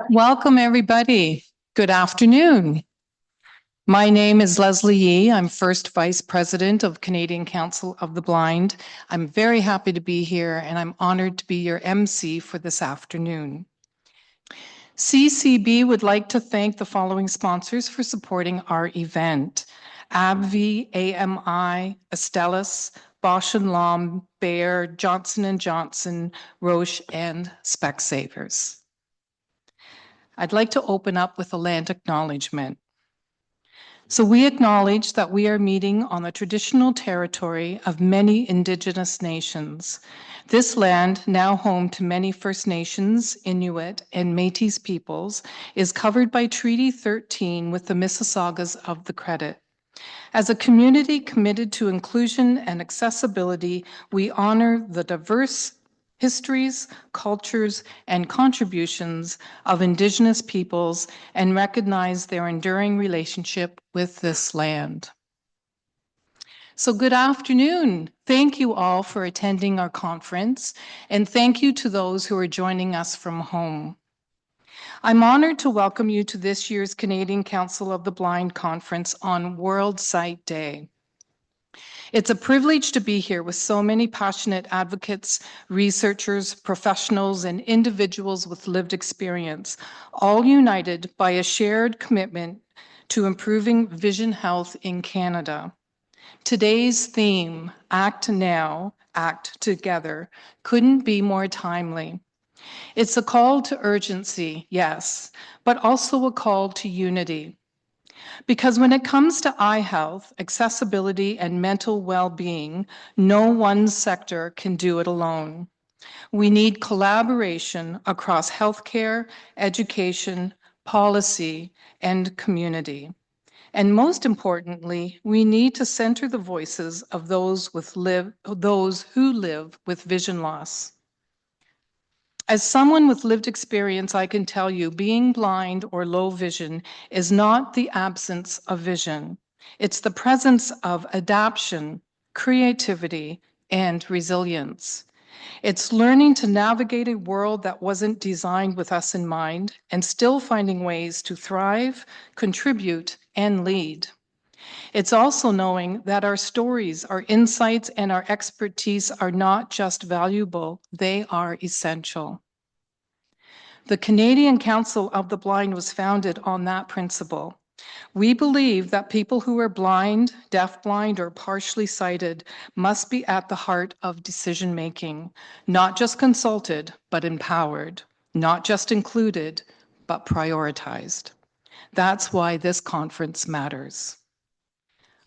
Welcome, everybody. Good afternoon. My name is Leslie Yee. I'm First Vice President of Canadian Council of the Blind. I'm very happy to be here, and I'm honored to be your MC for this afternoon. CCB would like to thank the following sponsors for supporting our event: AbbVie, AMI, Astellas, Bausch & Lomb, Bayer, Johnson & Johnson, Roche, and Specsavers. I'd like to open up with a land acknowledgement. So we acknowledge that we are meeting on the traditional territory of many Indigenous nations. This land, now home to many First Nations, Inuit, and Métis peoples, is covered by Treaty 13 with the Mississaugas of the Credit. As a community committed to inclusion and accessibility, we honor the diverse histories, cultures, and contributions of Indigenous peoples and recognize their enduring relationship with this land. So good afternoon. Thank you all for attending our conference, and thank you to those who are joining us from home. I'm honored to welcome you to this year's Canadian Council of the Blind Conference on World Sight Day. It's a privilege to be here with so many passionate advocates, researchers, professionals, and individuals with lived experience, all united by a shared commitment to improving vision health in Canada. Today's theme, Act Now, Act Together, couldn't be more timely. It's a call to urgency, yes, but also a call to unity. Because when it comes to eye health, accessibility, and mental well-being, no one sector can do it alone. We need collaboration across healthcare, education, policy, and community. And most importantly, we need to center the voices of those who live with vision loss. As someone with lived experience, I can tell you being blind or low vision is not the absence of vision. It's the presence of adaptation, creativity, and resilience. It's learning to navigate a world that wasn't designed with us in mind and still finding ways to thrive, contribute, and lead. It's also knowing that our stories, our insights, and our expertise are not just valuable, they are essential. The Canadian Council of the Blind was founded on that principle. We believe that people who are blind, deafblind, or partially sighted must be at the heart of decision-making, not just consulted, but empowered, not just included, but prioritized. That's why this conference matters.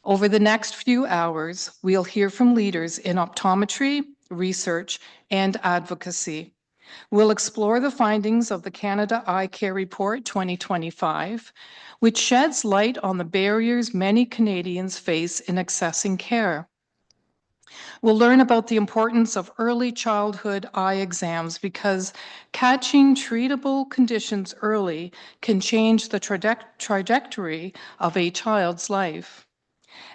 Over the next few hours, we'll hear from leaders in optometry, research, and advocacy. We'll explore the findings of the Canada Eye Care Report 2025, which sheds light on the barriers many Canadians face in accessing care. We'll learn about the importance of early childhood eye exams because catching treatable conditions early can change the trajectory of a child's life.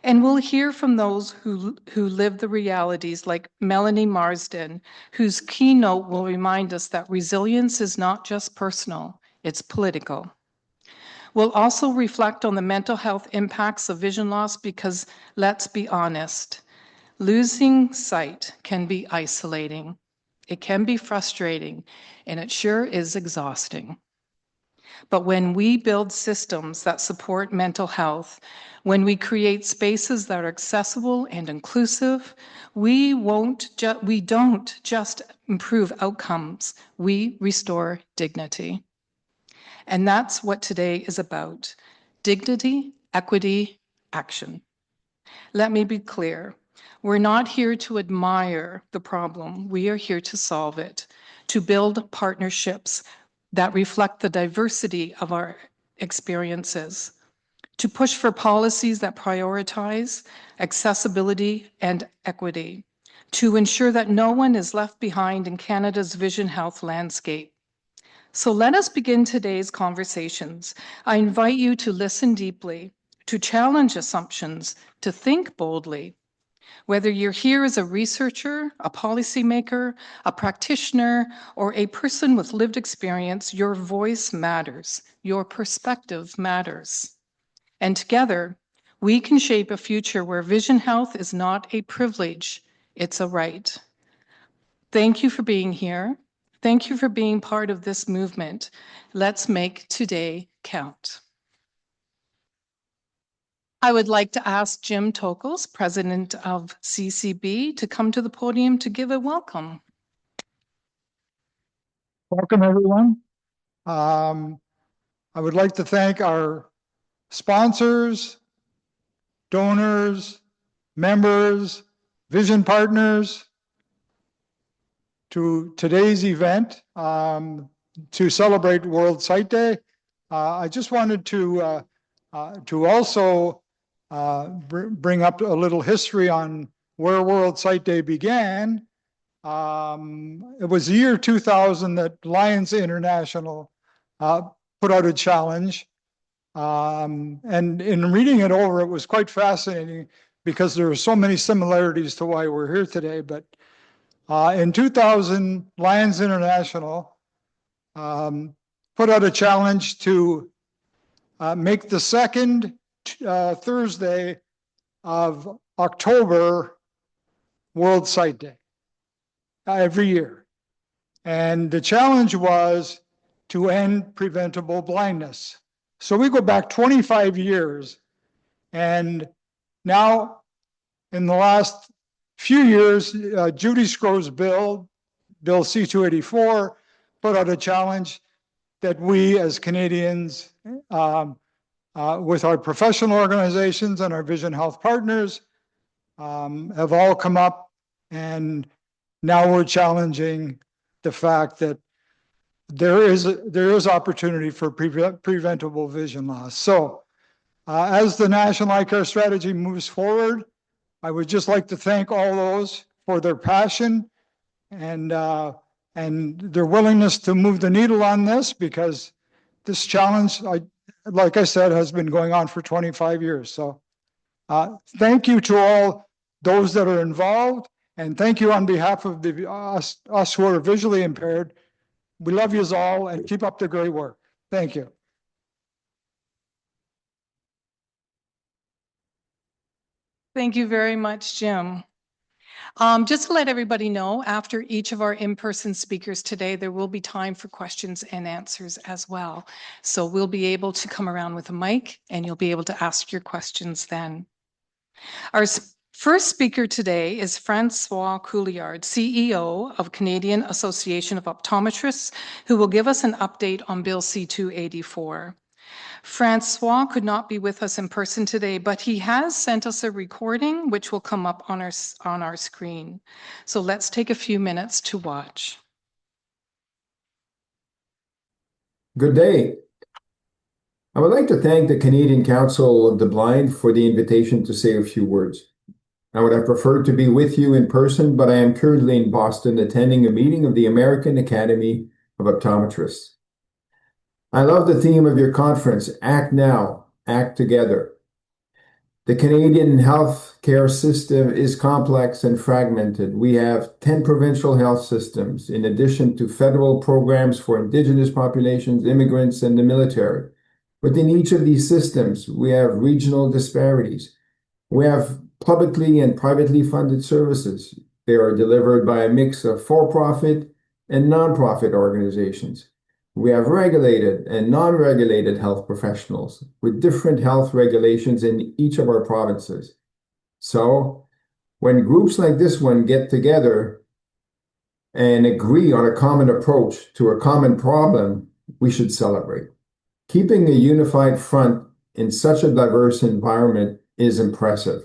And we'll hear from those who live the realities like Melanie Marsden, whose keynote will remind us that resilience is not just personal, it's political. We'll also reflect on the mental health impacts of vision loss because, let's be honest, losing sight can be isolating, it can be frustrating, and it sure is exhausting. But when we build systems that support mental health, when we create spaces that are accessible and inclusive, we don't just improve outcomes, we restore dignity. And that's what today is about: dignity, equity, action. Let me be clear. We're not here to admire the problem. We are here to solve it, to build partnerships that reflect the diversity of our experiences, to push for policies that prioritize accessibility and equity, to ensure that no one is left behind in Canada's vision health landscape. So let us begin today's conversations. I invite you to listen deeply, to challenge assumptions, to think boldly. Whether you're here as a researcher, a policymaker, a practitioner, or a person with lived experience, your voice matters. Your perspective matters. And together, we can shape a future where vision health is not a privilege, it's a right. Thank you for being here. Thank you for being part of this movement. Let's make today count. I would like to ask Jim Tokels, President of CCB, to come to the podium to give a welcome. Welcome, everyone. I would like to thank our sponsors, donors, members, vision partners to today's event to celebrate World Sight Day. I just wanted to also bring up a little history on where World Sight Day began. It was the year 2000 that Lions International put out a challenge. And in reading it over, it was quite fascinating because there are so many similarities to why we're here today. But in 2000, Lions International put out a challenge to make the second Thursday of October World Sight Day every year. And the challenge was to end preventable blindness. So we go back 25 years, and now in the last few years, Judy Sgro's Bill C-284, put out a challenge that we as Canadians, with our professional organizations and our vision health partners, have all come up, and now we're challenging the fact that there is opportunity for preventable vision loss. So as the National Eye Care Strategy moves forward, I would just like to thank all those for their passion and their willingness to move the needle on this, because this challenge, like I said, has been going on for 25 years. So thank you to all those that are involved, and thank you on behalf of us who are visually impaired. We love you all, and keep up the great work. Thank you. Thank you very much, Jim. Just to let everybody know, after each of our in-person speakers today, there will be time for questions and answers as well. So we'll be able to come around with a mic, and you'll be able to ask your questions then. Our first speaker today is Francois Couillard, CEO of Canadian Association of Optometrists, who will give us an update on Bill C-284. Francois could not be with us in person today, but he has sent us a recording which will come up on our screen. So let's take a few minutes to watch. Good day. I would like to thank the Canadian Council of the Blind for the invitation to say a few words. I would have preferred to be with you in person, but I am currently in Boston attending a meeting of the American Academy of Optometrists. I love the theme of your conference, Act Now, Act Together. The Canadian health care system is complex and fragmented. We have 10 provincial health systems, in addition to federal programs for Indigenous populations, immigrants, and the military. Within each of these systems, we have regional disparities. We have publicly and privately funded services. They are delivered by a mix of for-profit and nonprofit organizations. We have regulated and non-regulated health professionals with different health regulations in each of our provinces. So when groups like this one get together and agree on a common approach to a common problem, we should celebrate. Keeping a unified front in such a diverse environment is impressive.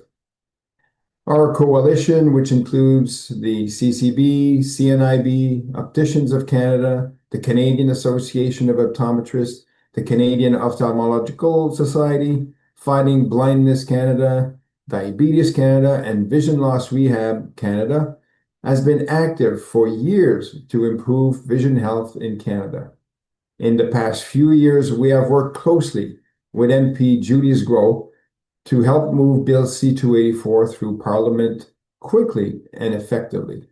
Our coalition, which includes the CCB, CNIB, Opticians of Canada, the Canadian Association of Optometrists, the Canadian Ophthalmological Society, Fighting Blindness Canada, Diabetes Canada, and Vision Loss Rehab Canada, has been active for years to improve vision health in Canada. In the past few years, we have worked closely with MP Judy Sgro to help move Bill C-284 through Parliament quickly and effectively.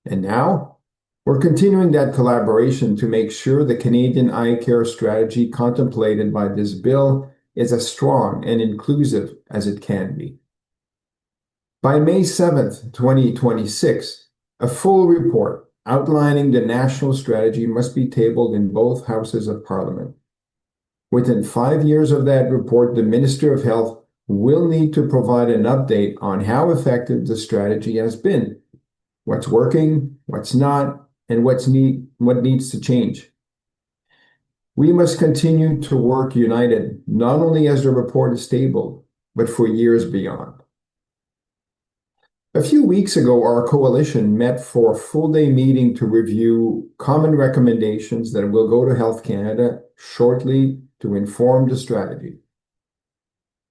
And now, we're continuing that collaboration to make sure the Canadian eye care strategy contemplated by this bill is as strong and inclusive as it can be. By May 7th, 2026, a full report outlining the national strategy must be tabled in both houses of Parliament. Within 5 years of that report, the Minister of Health will need to provide an update on how effective the strategy has been, what's working, what's not, and what needs to change. We must continue to work united, not only as the report is tabled, but for years beyond. A few weeks ago, our coalition met for a full-day meeting to review common recommendations that will go to Health Canada shortly to inform the strategy.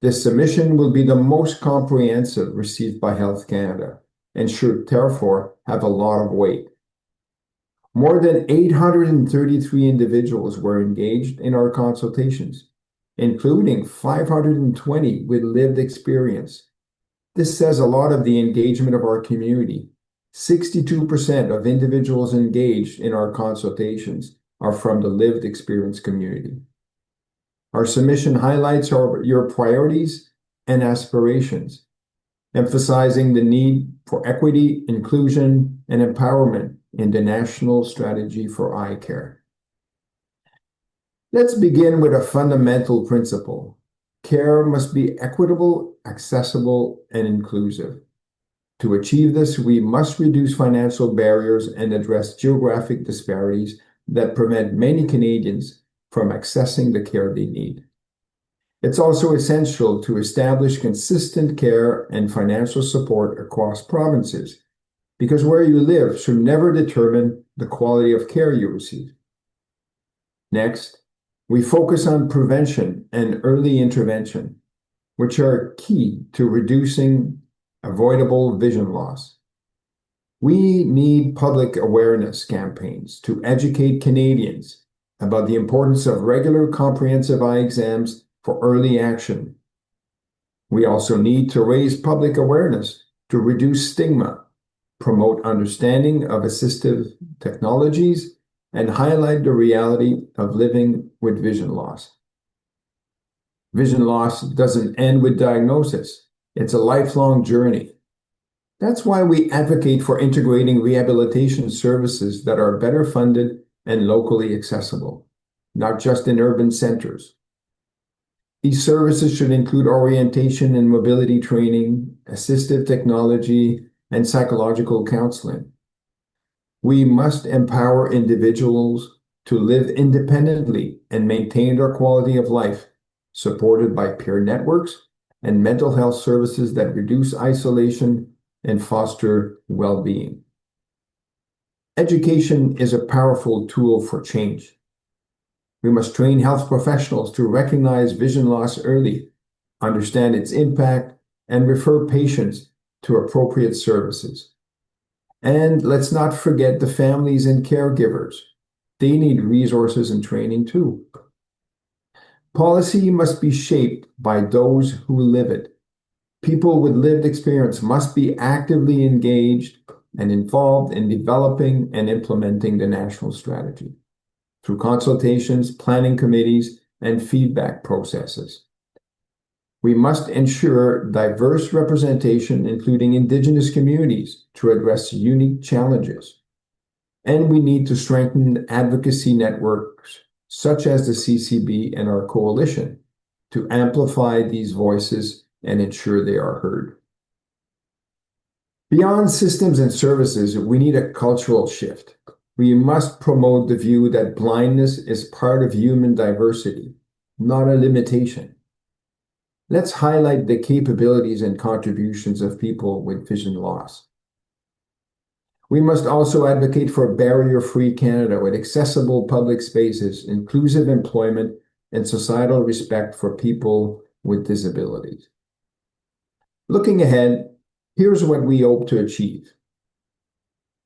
This submission will be the most comprehensive received by Health Canada and should therefore have a lot of weight. More than 833 individuals were engaged in our consultations, including 520 with lived experience. This says a lot of the engagement of our community. 62% of individuals engaged in our consultations are from the lived experience community. Our submission highlights your priorities and aspirations, emphasizing the need for equity, inclusion, and empowerment in the national strategy for eye care. Let's begin with a fundamental principle. Care must be equitable, accessible, and inclusive. To achieve this, we must reduce financial barriers and address geographic disparities that prevent many Canadians from accessing the care they need. It's also essential to establish consistent care and financial support across provinces, because where you live should never determine the quality of care you receive. Next, we focus on prevention and early intervention, which are key to reducing avoidable vision loss. We need public awareness campaigns to educate Canadians about the importance of regular comprehensive eye exams for early action. We also need to raise public awareness to reduce stigma, promote understanding of assistive technologies, and highlight the reality of living with vision loss. Vision loss doesn't end with diagnosis. It's a lifelong journey. That's why we advocate for integrating rehabilitation services that are better funded and locally accessible, not just in urban centers. These services should include orientation and mobility training, assistive technology, and psychological counseling. We must empower individuals to live independently and maintain their quality of life, supported by peer networks and mental health services that reduce isolation and foster well-being. Education is a powerful tool for change. We must train health professionals to recognize vision loss early, understand its impact, and refer patients to appropriate services. And let's not forget the families and caregivers. They need resources and training too. Policy must be shaped by those who live it. People with lived experience must be actively engaged and involved in developing and implementing the national strategy through consultations, planning committees, and feedback processes. We must ensure diverse representation, including Indigenous communities, to address unique challenges. And we need to strengthen advocacy networks, such as the CCB and our coalition, to amplify these voices and ensure they are heard. Beyond systems and services, we need a cultural shift. We must promote the view that blindness is part of human diversity, not a limitation. Let's highlight the capabilities and contributions of people with vision loss. We must also advocate for barrier-free Canada with accessible public spaces, inclusive employment, and societal respect for people with disabilities. Looking ahead, here's what we hope to achieve.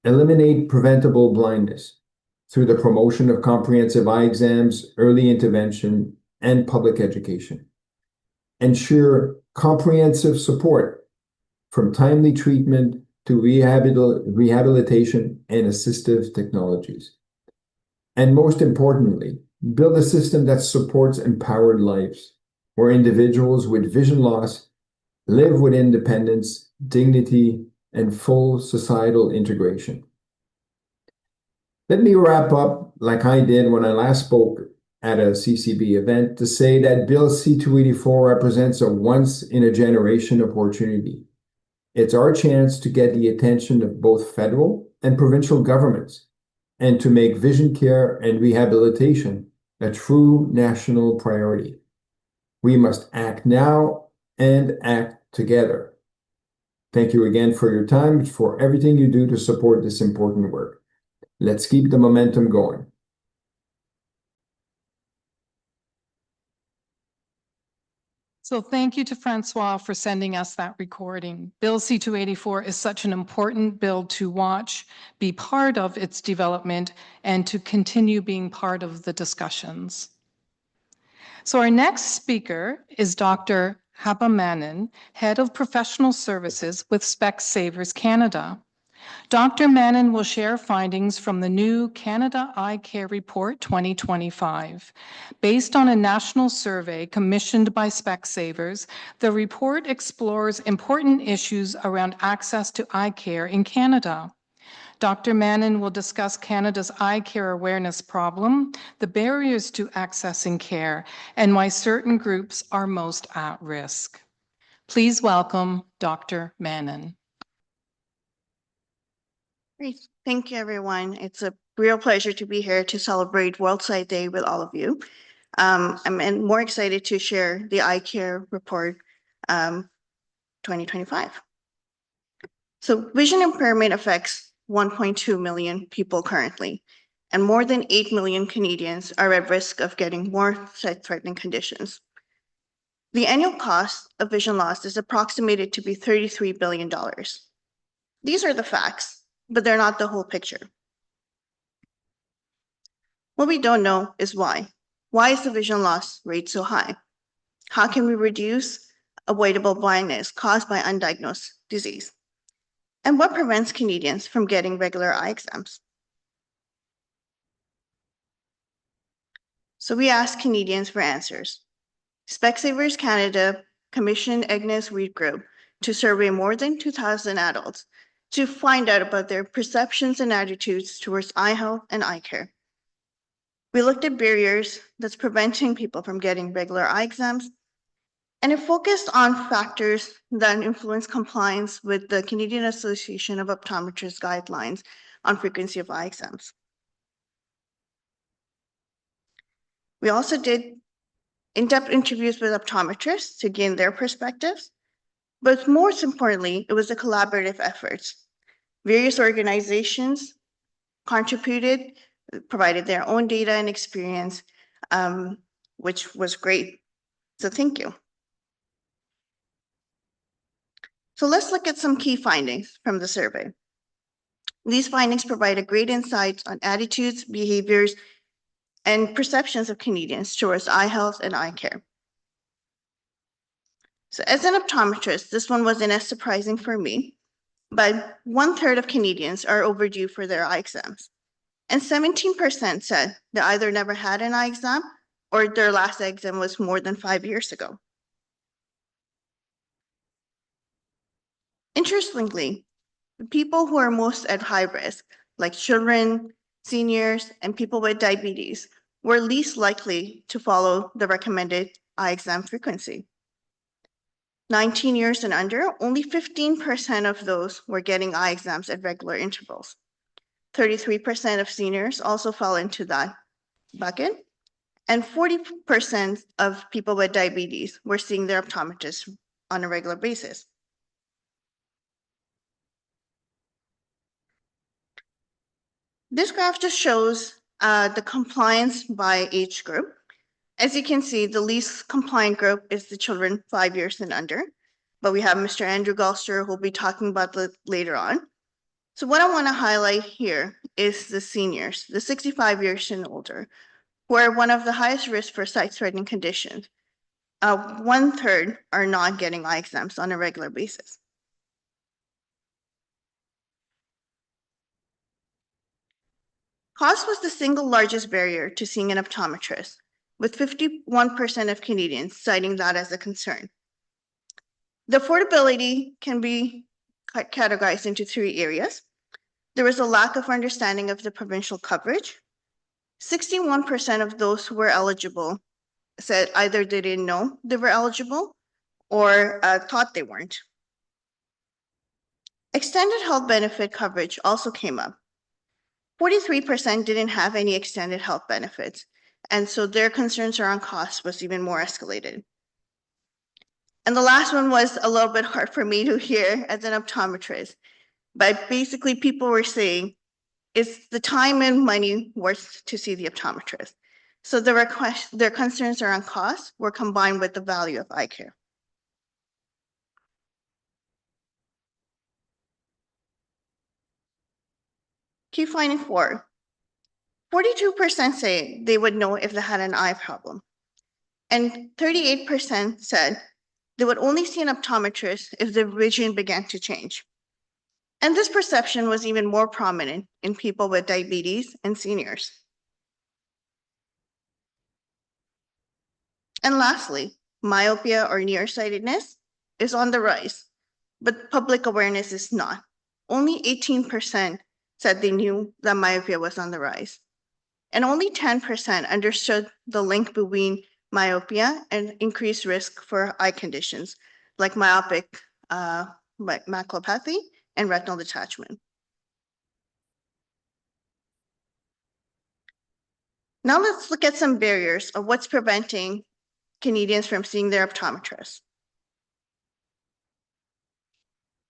Eliminate preventable blindness through the promotion of comprehensive eye exams, early intervention, and public education. Ensure comprehensive support from timely treatment to rehabilitation and assistive technologies. And most importantly, build a system that supports empowered lives, where individuals with vision loss live with independence, dignity, and full societal integration. Let me wrap up like I did when I last spoke at a CCB event to say that Bill C-284 represents a once-in-a-generation opportunity. It's our chance to get the attention of both federal and provincial governments and to make vision care and rehabilitation a true national priority. We must act now and act together. Thank you again for your time, for everything you do to support this important work. Let's keep the momentum going. So thank you to Francois for sending us that recording. Bill C-284 is such an important bill to watch, be part of its development, and to continue being part of the discussions. So our next speaker is Dr. Haba Manin, Head of Professional Services with Specsavers Canada. Dr. Manin will share findings from the new Canada Eye Care Report 2025. Based on a national survey commissioned by Specsavers, the report explores important issues around access to eye care in Canada. Dr. Manin will discuss Canada's eye care awareness problem, the barriers to accessing care, and why certain groups are most at risk. Please welcome Dr. Manin. Great. Thank you, everyone. It's a real pleasure to be here to celebrate World Sight Day with all of you. I'm more excited to share the Eye Care Report 2025. So vision impairment affects 1.2 million people currently, and more than 8 million Canadians are at risk of getting more sight-threatening conditions. The annual cost of vision loss is approximated to be $33 billion. These are the facts, but they're not the whole picture. What we don't know is why. Why is the vision loss rate so high? How can we reduce avoidable blindness caused by undiagnosed disease? And what prevents Canadians from getting regular eye exams? So we asked Canadians for answers. Specsavers Canada commissioned Agnes Reid Group to survey more than 2,000 adults to find out about their perceptions and attitudes towards eye health and eye care. We looked at barriers that's preventing people from getting regular eye exams, and it focused on factors that influence compliance with the Canadian Association of Optometrists guidelines on frequency of eye exams. We also did in-depth interviews with optometrists to gain their perspectives, but most importantly, it was a collaborative effort. Various organizations contributed, provided their own data and experience, which was great. So thank you. So let's look at some key findings from the survey. These findings provide a great insight on attitudes, behaviors, and perceptions of Canadians towards eye health and eye care. So as an optometrist, this one wasn't as surprising for me, but 1/3 of Canadians are overdue for their eye exams. And 17% said they either never had an eye exam or their last exam was more than 5 years ago. Interestingly, the people who are most at high risk, like children, seniors, and people with diabetes, were least likely to follow the recommended eye exam frequency. 19 years and under, only 15% of those were getting eye exams at regular intervals. 33% of seniors also fell into that bucket, and 40% of people with diabetes were seeing their optometrist on a regular basis. This graph just shows the compliance by age group. As you can see, the least compliant group is the children 5 years and under, but we have Mr. Andrew Gulster who will be talking about that later on. So what I want to highlight here is the seniors, the 65 years and older, who are one of the highest risk for sight-threatening conditions. 1/3 are not getting eye exams on a regular basis. Cost was the single largest barrier to seeing an optometrist, with 51% of Canadians citing that as a concern. The affordability can be categorized into 3 areas. There was a lack of understanding of the provincial coverage. 61% of those who were eligible said either they didn't know they were eligible or thought they weren't. Extended health benefit coverage also came up. 43% didn't have any extended health benefits, and so their concerns around cost was even more escalated. And the last one was a little bit hard for me to hear as an optometrist, but basically people were saying, is the time and money worth to see the optometrist? So their concerns around cost were combined with the value of eye care. Key finding 4, 42% say they would know if they had an eye problem. And 38% said they would only see an optometrist if their vision began to change. And this perception was even more prominent in people with diabetes and seniors. And lastly, myopia or nearsightedness is on the rise, but public awareness is not. Only 18% said they knew that myopia was on the rise. And only 10% understood the link between myopia and increased risk for eye conditions like myopic maculopathy and retinal detachment. Now let's look at some barriers of what's preventing Canadians from seeing their optometrist.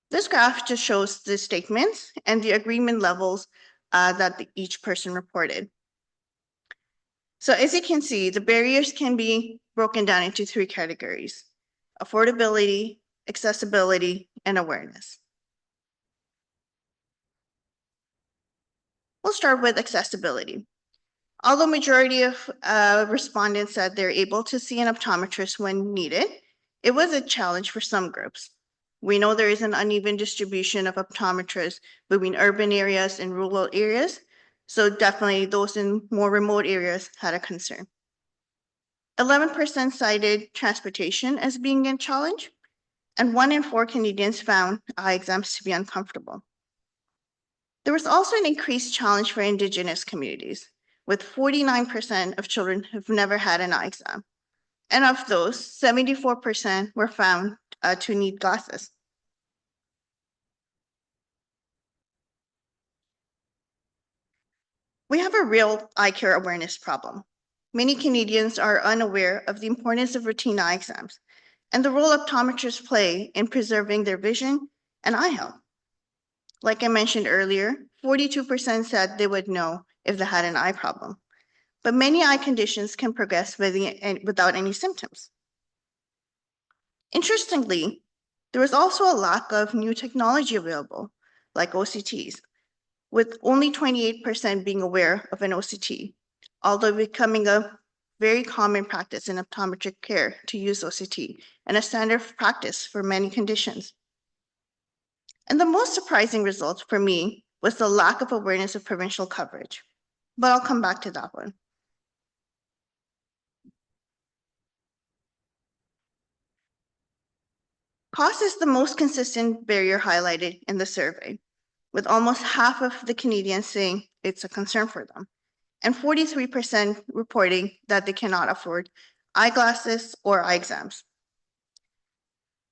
This graph just shows the statements and the agreement levels that each person reported. So as you can see, the barriers can be broken down into 3 categories: affordability, accessibility, and awareness. We'll start with accessibility. Although majority of respondents said they're able to see an optometrist when needed, it was a challenge for some groups. We know there is an uneven distribution of optometrists between urban areas and rural areas, so definitely those in more remote areas had a concern. 11% cited transportation as being a challenge, and 1 in 4 Canadians found eye exams to be uncomfortable. There was also an increased challenge for Indigenous communities, with 49% of children who've never had an eye exam. And of those, 74% were found to need glasses. We have a real eye care awareness problem. Many Canadians are unaware of the importance of routine eye exams and the role optometrists play in preserving their vision and eye health. Like I mentioned earlier, 42% said they would know if they had an eye problem, but many eye conditions can progress without any symptoms. Interestingly, there was also a lack of new technology available, like OCTs, with only 28% being aware of an OCT, although becoming a very common practice in optometric care to use OCT and a standard practice for many conditions. And the most surprising result for me was the lack of awareness of provincial coverage, but I'll come back to that one. Cost is the most consistent barrier highlighted in the survey, with almost half of the Canadians saying it's a concern for them, and 43% reporting that they cannot afford eyeglasses or eye exams.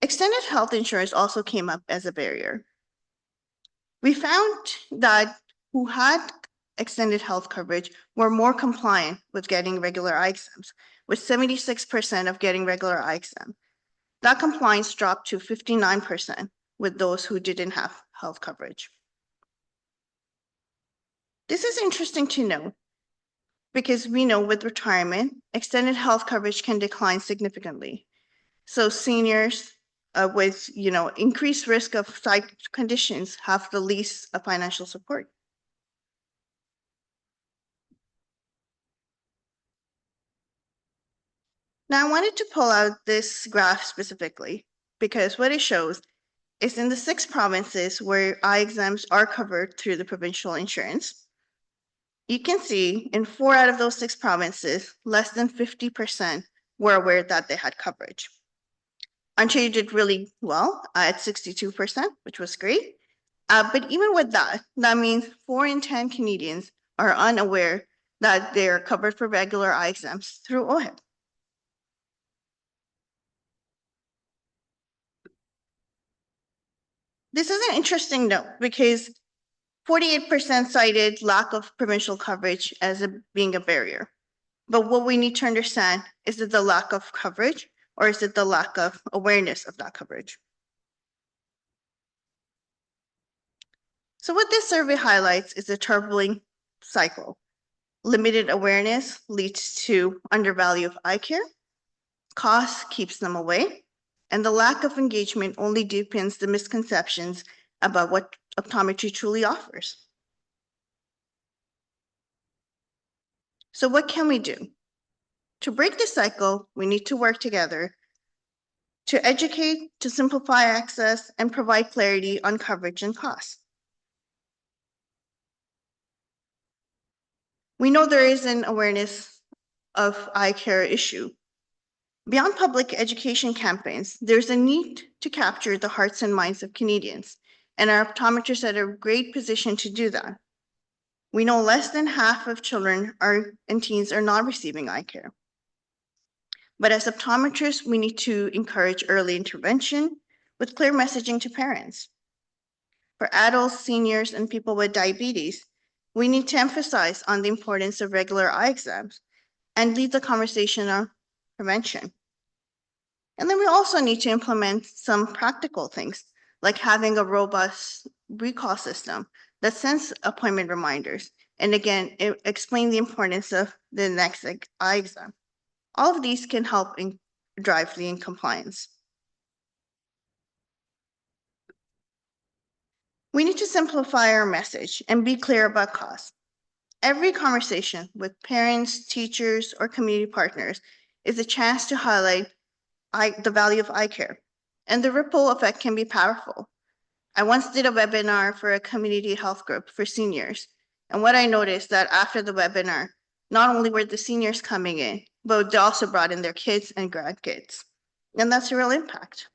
Extended health insurance also came up as a barrier. We found that who had extended health coverage were more compliant with getting regular eye exams, with 76% of getting regular eye exam. That compliance dropped to 59% with those who didn't have health coverage. This is interesting to know because we know with retirement, extended health coverage can decline significantly. So seniors with increased risk of sight conditions have the least financial support. Now I wanted to pull out this graph specifically because what it shows is in the 6 provinces where eye exams are covered through the provincial insurance, You can see in 4 out of those 6 provinces, less than 50% were aware that they had coverage. Ontario did really well at 62%, which was great. But even with that, that means 4 in 10 Canadians are unaware that they're covered for regular eye exams through OHIP. This is an interesting note because 48% cited lack of provincial coverage as being a barrier. But what we need to understand, is it the lack of coverage or is it the lack of awareness of that coverage? So what this survey highlights is a turbulent cycle. Limited awareness leads to undervalue of eye care, cost keeps them away, and the lack of engagement only deepens the misconceptions about what optometry truly offers. So what can we do? To break this cycle, we need to work together to educate, to simplify access, and provide clarity on coverage and costs. We know there is an awareness of eye care issue. Beyond public education campaigns, there's a need to capture the hearts and minds of Canadians, and our optometrists are in a great position to do that. We know less than half of children and teens are not receiving eye care. But as optometrists, we need to encourage early intervention with clear messaging to parents. For adults, seniors, and people with diabetes, we need to emphasize on the importance of regular eye exams and lead the conversation on prevention. And then we also need to implement some practical things, like having a robust recall system that sends appointment reminders, and again, explain the importance of the next eye exam. All of these can help drive the compliance. We need to simplify our message and be clear about costs. Every conversation with parents, teachers, or community partners is a chance to highlight the value of eye care, and the ripple effect can be powerful. I once did a webinar for a community health group for seniors, and what I noticed that after the webinar, not only were the seniors coming in, but they also brought in their kids and grandkids, and that's a real impact.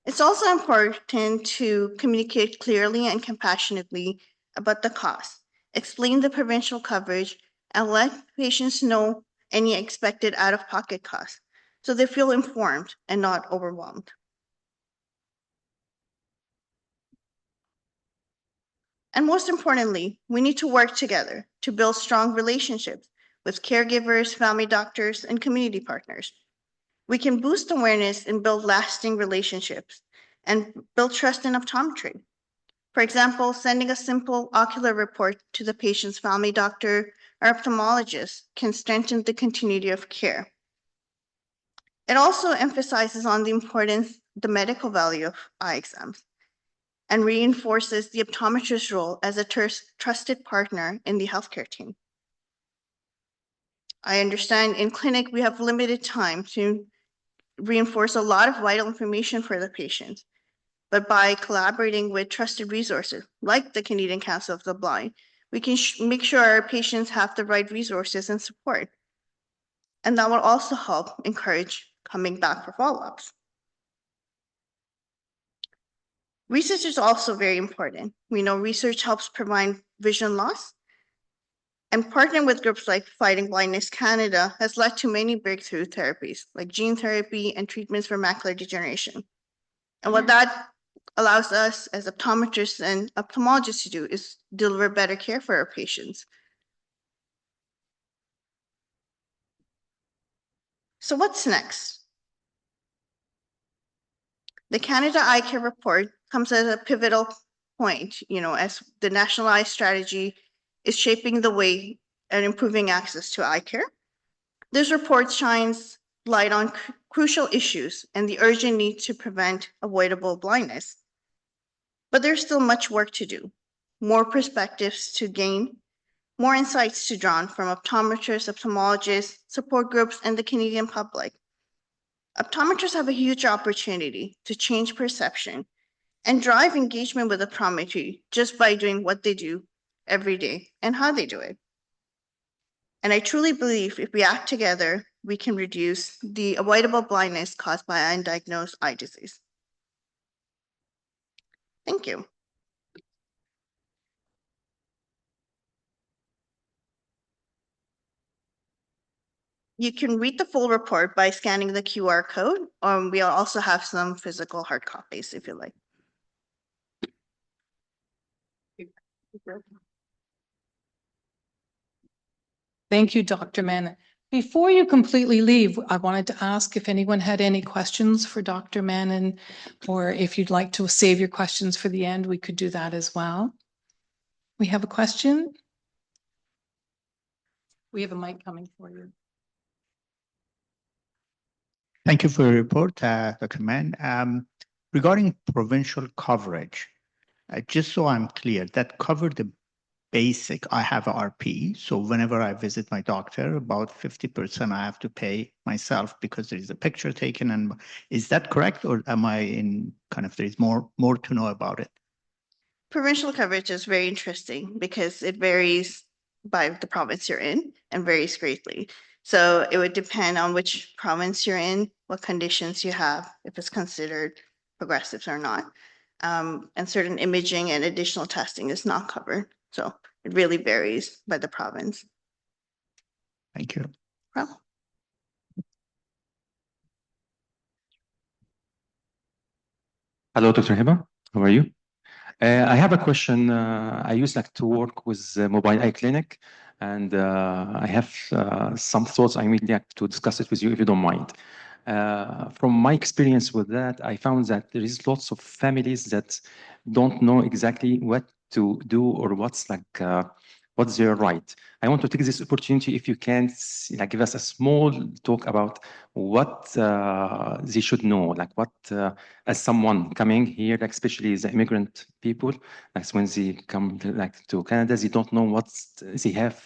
It's also important to communicate clearly and compassionately about the cost, explain the provincial coverage, and let patients know any expected out-of-pocket costs, so they feel informed and not overwhelmed. And most importantly, we need to work together to build strong relationships with caregivers, family doctors, and community partners. We can boost awareness and build lasting relationships and build trust in optometry. For example, sending a simple ocular report to the patient's family doctor or ophthalmologist can strengthen the continuity of care. It also emphasizes on the importance, the medical value of eye exams, and reinforces the optometrist's role as a trusted partner in the healthcare team. I understand in clinic we have limited time to reinforce a lot of vital information for the patient, but by collaborating with trusted resources like the Canadian Council of the Blind, we can make sure our patients have the right resources and support. And that will also help encourage coming back for follow-ups. Research is also very important. We know research helps prevent vision loss, and partnering with groups like Fighting Blindness Canada has led to many breakthrough therapies like gene therapy and treatments for macular degeneration. And what that allows us as optometrists and ophthalmologists to do is deliver better care for our patients. So what's next? The Canada Eye Care Report comes at a pivotal point, as the National Eye Strategy is shaping the way and improving access to eye care. This report shines light on crucial issues and the urgent need to prevent avoidable blindness. But there's still much work to do, more perspectives to gain, more insights to draw from optometrists, ophthalmologists, support groups, and the Canadian public. Optometrists have a huge opportunity to change perception and drive engagement with optometry just by doing what they do every day and how they do it. And I truly believe if we act together, we can reduce the avoidable blindness caused by undiagnosed eye disease. Thank you. You can read the full report by scanning the QR code. We also have some physical hard copies if you like. Thank you, Dr. Mann. Before you completely leave, I wanted to ask if anyone had any questions for Dr. Mann, or if you'd like to save your questions for the end, we could do that as well. We have a question. We have a mic coming for you. Thank you for your report, Dr. Mann. Regarding provincial coverage, just so I'm clear, that covered the basic, I have a RP, so whenever I visit my doctor, about 50% I have to pay myself because there is a picture taken. And is that correct, or am I in kind of, there is more to know about it? Provincial coverage is very interesting because it varies by the province you're in and varies greatly. So it would depend on which province you're in, what conditions you have, if it's considered progressive or not. And certain imaging and additional testing is not covered. So it really varies by the province. Thank you. Well, Hello, Dr. Hiba. How are you? I have a question. I used to work with Mobile Eye Clinic, and I have some thoughts I would like to discuss it with you if you don't mind. From my experience with that, I found that there is lots of families that don't know exactly what to do or what's their right. I want to take this opportunity, if you can, give us a small talk about what they should know, as someone coming here, especially the immigrant people, when they come to Canada, they don't know what they have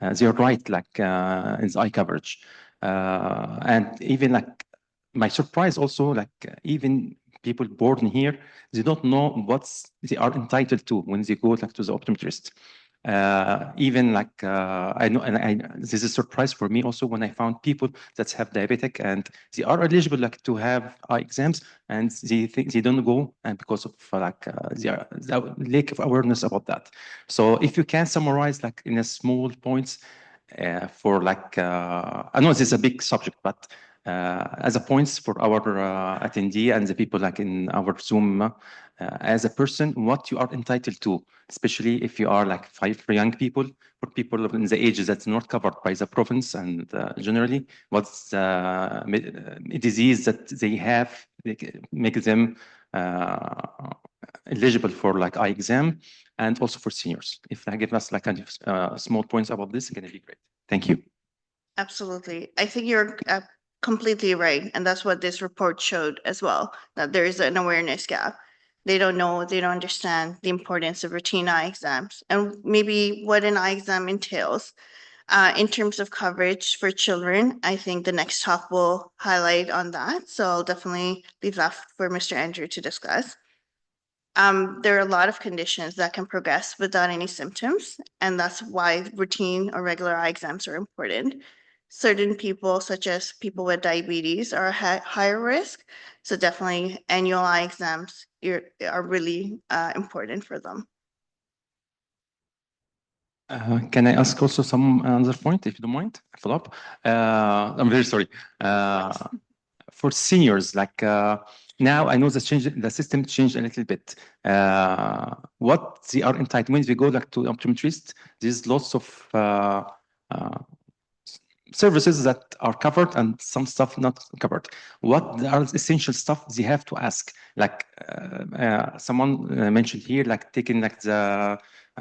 their right, in the eye coverage. And even my surprise also, even people born here, they don't know what they are entitled to when they go to the optometrist. I know, and this is a surprise for me also when I found people that have diabetic and they are eligible to have eye exams, and they think they don't go, and because of the lack of awareness about that. So if you can summarize in a small points for I know this is a big subject, but as a points for our attendee and the people in our Zoom, as a person, what you are entitled to, especially if you are for young people, for people in the ages that's not covered by the province, and generally what's the disease that they have, make them eligible for eye exam, and also for seniors. If I give us small points about this, it's going to be great. Thank you. absolutely. I think you're completely right. And that's what this report showed as well, that there is an awareness gap. They don't know, they don't understand the importance of routine eye exams and maybe what an eye exam entails. In terms of coverage for children, I think the next talk will highlight on that. So I'll definitely leave that for Mr. Andrew to discuss. There are a lot of conditions that can progress without any symptoms, and that's why routine or regular eye exams are important. Certain people, such as people with diabetes, are higher risk, so definitely annual eye exams are really important for them. Can I ask also some another point, if you don't mind? Follow up. I'm very sorry. For seniors, now I know the system changed a little bit. What they are entitled when we go to optometrist, there's lots of services that are covered and some stuff not covered. What are essential stuff they have to ask? Someone mentioned here, taking the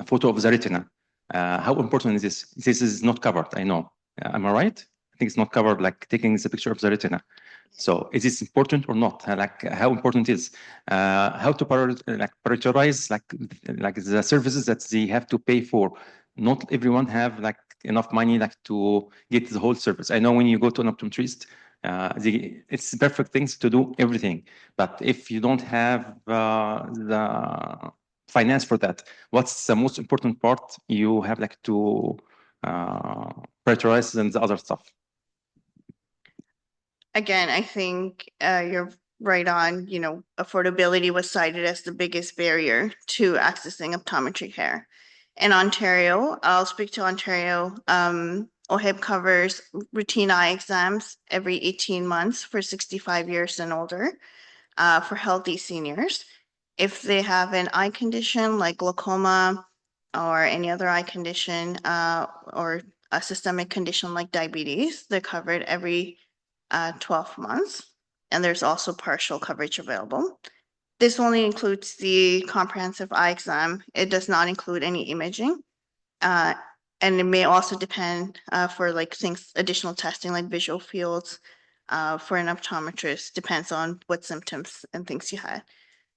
photo of the retina. How important is this? This is not covered, I know. Am I right? I think it's not covered, taking the picture of the retina. So is this important or not? How important is how to prioritize the services that they have to pay for? Not everyone have enough money to get the whole service. I know when you go to an optometrist, It's perfect things to do everything. But if you don't have the finance for that, what's the most important part you have like to prioritize than the other stuff? Again, I think you're right on, affordability was cited as the biggest barrier to accessing optometry care. In Ontario, I'll speak to Ontario, OHIP covers routine eye exams every 18 months for 65 years and older for healthy seniors. If they have an eye condition like glaucoma or any other eye condition or a systemic condition like diabetes, they're covered every 12 months, and there's also partial coverage available. This only includes the comprehensive eye exam. It does not include any imaging. And it may also depend for like things, additional testing like visual fields for an optometrist, depends on what symptoms and things you had.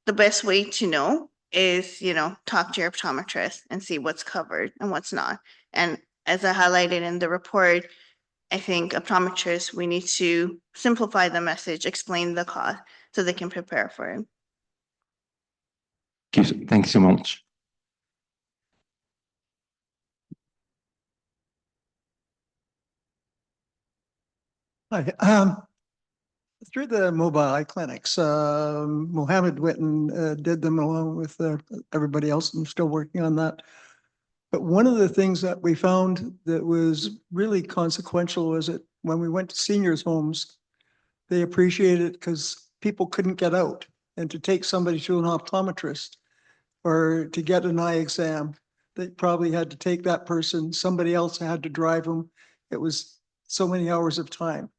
The best way to know is, talk to your optometrist and see what's covered and what's not. And as I highlighted in the report, I think optometrists, we need to simplify the message, explain the cost so they can prepare for it. Thank you so much. Hi. Through the mobile eye clinics, Mohammed Witten did them along with everybody else. I'm still working on that. But one of the things that we found that was really consequential was that when we went to seniors' homes, they appreciated it because people couldn't get out. And to take somebody to an optometrist or to get an eye exam, they probably had to take that person, somebody else had to drive them. It was so many hours of time.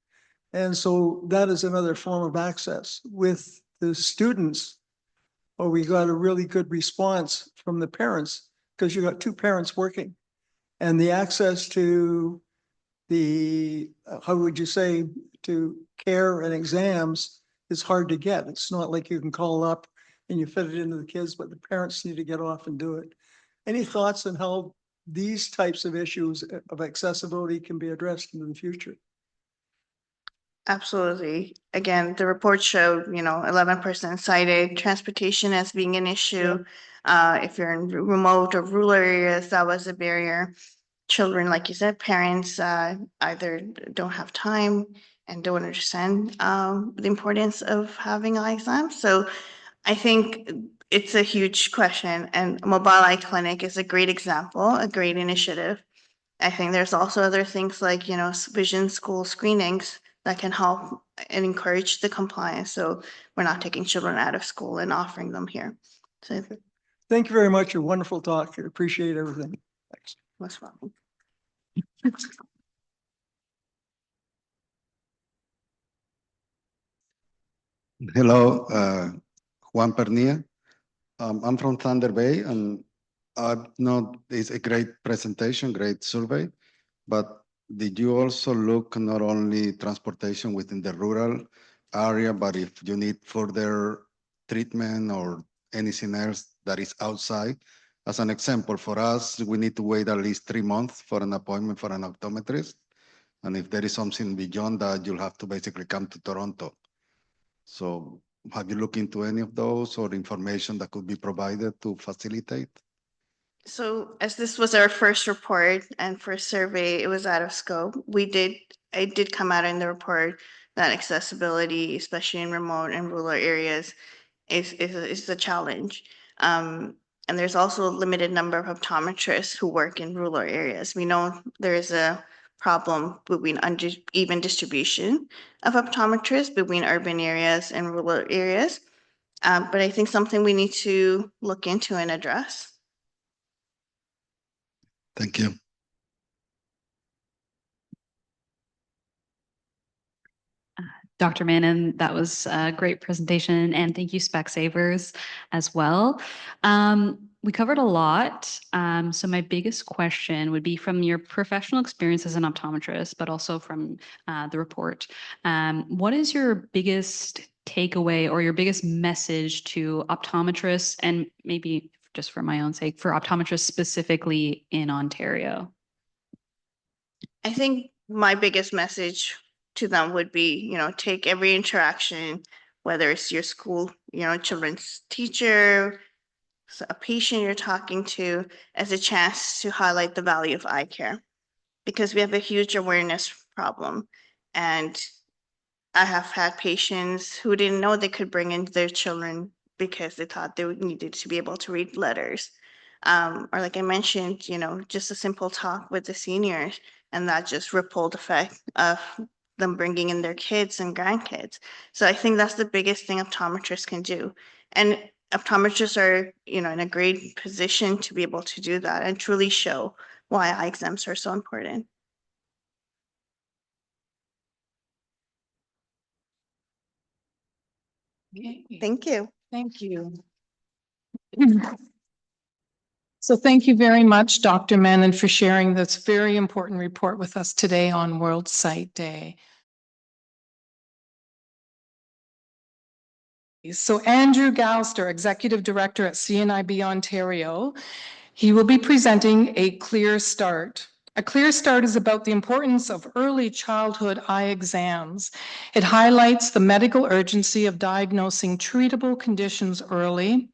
And so that is another form of access. With the students, we got a really good response from the parents because you got two parents working. And the access to the, how would you say, to care and exams is hard to get. It's not like you can call up and you fit it into the kids, but the parents need to get off and do it. Any thoughts on how these types of issues of accessibility can be addressed in the future? Absolutely. Again, the report showed, 11% cited transportation as being an issue. If you're in remote or rural areas, that was a barrier. Children, like you said, parents either don't have time and don't understand the importance of having eye exams. So I think it's a huge question, and Mobile Eye Clinic is a great example, a great initiative. I think there's also other things like, vision school screenings that can help and encourage the compliance. So we're not taking children out of school and offering them here. So Thank you very much. A wonderful talk. I appreciate everything. Thanks. most welcome. Hello, Juan Pernia. I'm from Thunder Bay, and I know it's a great presentation, great survey, but did you also look not only transportation within the rural area, but if you need further treatment or anything else that is outside? As an example, for us, we need to wait at least 3 months for an appointment for an optometrist. And if there is something beyond that, you'll have to basically come to Toronto. So have you looked into any of those or information that could be provided to facilitate? So as this was our first report and first survey, it was out of scope. It did come out in the report that accessibility, especially in remote and rural areas, is a challenge. And there's also a limited number of optometrists who work in rural areas. We know there is a problem between uneven distribution of optometrists between urban areas and rural areas. But I think something we need to look into and address. Thank you. Dr. Mannon, that was a great presentation, and thank you, Specsavers, as well. We covered a lot. So my biggest question would be from your professional experience as an optometrist, but also from the report. What is your biggest takeaway or your biggest message to optometrists, and maybe just for my own sake, for optometrists specifically in Ontario? I think my biggest message to them would be, take every interaction, whether it's your school, children's teacher, a patient you're talking to, as a chance to highlight the value of eye care, because we have a huge awareness problem. And I have had patients who didn't know they could bring in their children because they thought they needed to be able to read letters. Or like I mentioned, just a simple talk with the seniors, and that just rippled effect of them bringing in their kids and grandkids. So I think that's the biggest thing optometrists can do. And optometrists are, in a great position to be able to do that and truly show why eye exams are so important. Yay. Thank you. Thank you. So thank you very much, Dr. Menon, for sharing this very important report with us today on World Sight Day. So Andrew Galster, Executive Director at CNIB Ontario, he will be presenting A Clear Start. A Clear Start is about the importance of early childhood eye exams. It highlights the medical urgency of diagnosing treatable conditions early,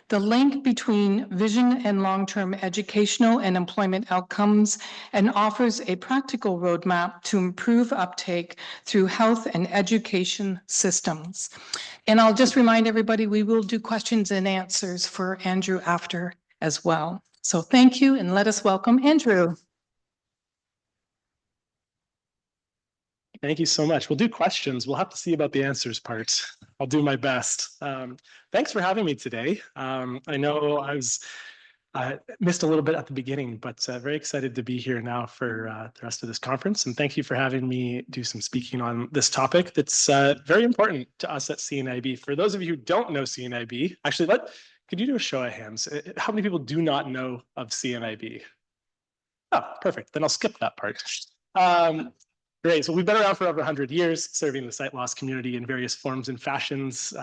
the link between vision and long-term educational and employment outcomes, and offers a practical roadmap to improve uptake through health and education systems. And I'll just remind everybody, we will do questions and answers for Andrew after as well. So thank you, and let us welcome Andrew. Thank you so much. We'll do questions. We'll have to see about the answers part. I'll do my best. Thanks for having me today. I know I missed a little bit at the beginning, but very excited to be here now for the rest of this conference. And thank you for having me do some speaking on this topic that's very important to us at CNIB. For those of you who don't know CNIB, actually, could you do a show of hands? How many people do not know of CNIB? Oh, perfect. Then I'll skip that part. Great. So we've been around for over 100 years, serving the sight loss community in various forms and fashions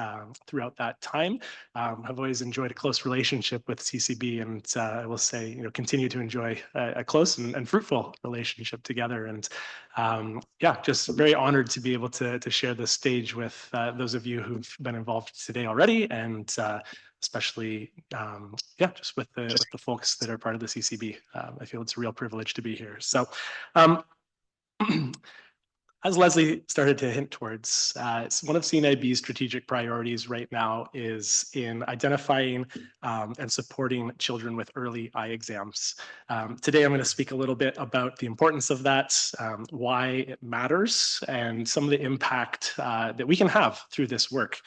throughout that time. I've always enjoyed a close relationship with CCB, and I will say, continue to enjoy a close and fruitful relationship together. And yeah, just very honored to be able to share this stage with those of you who've been involved today already, and especially, yeah, just with the folks that are part of the CCB. I feel it's a real privilege to be here. So. As Leslie started to hint towards, one of CNIB's strategic priorities right now is in identifying and supporting children with early eye exams. Today, I'm going to speak a little bit about the importance of that, why it matters, and some of the impact that we can have through this work.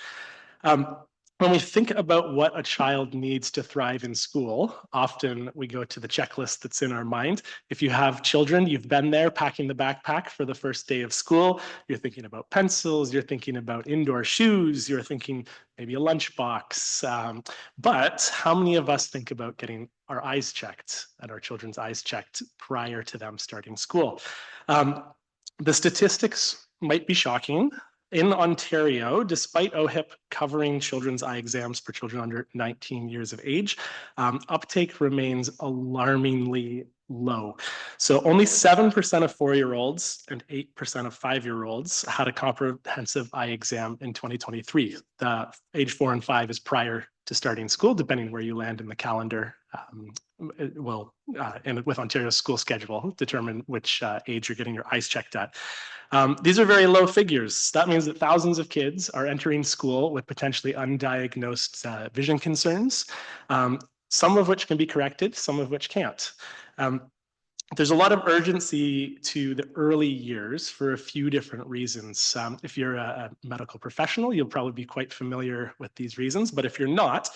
When we think about what a child needs to thrive in school, often we go to the checklist that's in our mind. If you have children, you've been there packing the backpack for the first day of school. You're thinking about pencils, you're thinking about indoor shoes, you're thinking maybe a lunchbox. But how many of us think about getting our eyes checked and our children's eyes checked prior to them starting school? The statistics might be shocking. In Ontario, despite OHIP covering children's eye exams for children under 19 years of age, uptake remains alarmingly low. So only 7% of 4-year-olds and 8% of 5-year-olds had a comprehensive eye exam in 2023. The age 4 and 5 is prior to starting school, depending where you land in the calendar. And with Ontario's school schedule, determine which age you're getting your eyes checked at. These are very low figures. That means that thousands of kids are entering school with potentially undiagnosed vision concerns, some of which can be corrected, some of which can't. There's a lot of urgency to the early years for a few different reasons. If you're a medical professional, you'll probably be quite familiar with these reasons. But if you're not,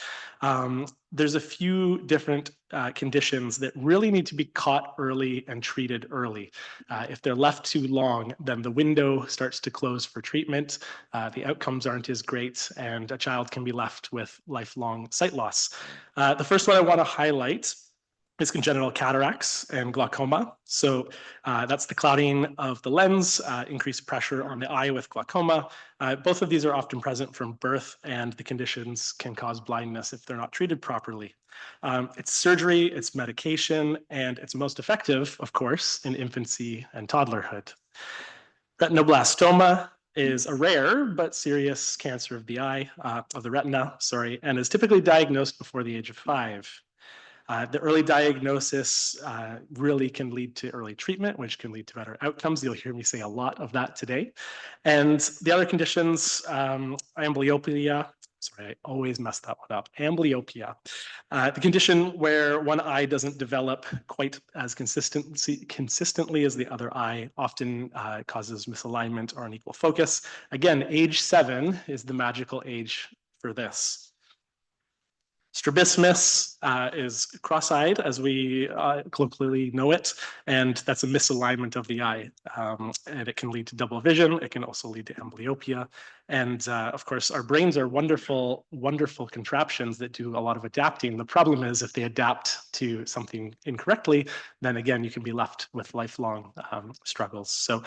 there's a few different conditions that really need to be caught early and treated early. If they're left too long, then the window starts to close for treatment. The outcomes aren't as great, and a child can be left with lifelong sight loss. The first one I want to highlight is congenital cataracts and glaucoma. So that's the clouding of the lens, increased pressure on the eye with glaucoma. Both of these are often present from birth, and the conditions can cause blindness if they're not treated properly. It's surgery, it's medication, and it's most effective, of course, in infancy and toddlerhood. Retinoblastoma is a rare but serious cancer of the eye, of the retina, sorry, and is typically diagnosed before the age of 5. The early diagnosis really can lead to early treatment, which can lead to better outcomes. You'll hear me say a lot of that today. And the other conditions, amblyopia, sorry, I always mess that one up, amblyopia, the condition where one eye doesn't develop quite as consistently as the other eye, often causes misalignment or unequal focus. Again, age 7 is the magical age for this. Strabismus is cross-eyed, as we colloquially know it, and that's a misalignment of the eye. And it can lead to double vision. It can also lead to amblyopia. And of course, our brains are wonderful, wonderful contraptions that do a lot of adapting. The problem is if they adapt to something incorrectly, then again, you can be left with lifelong struggles. So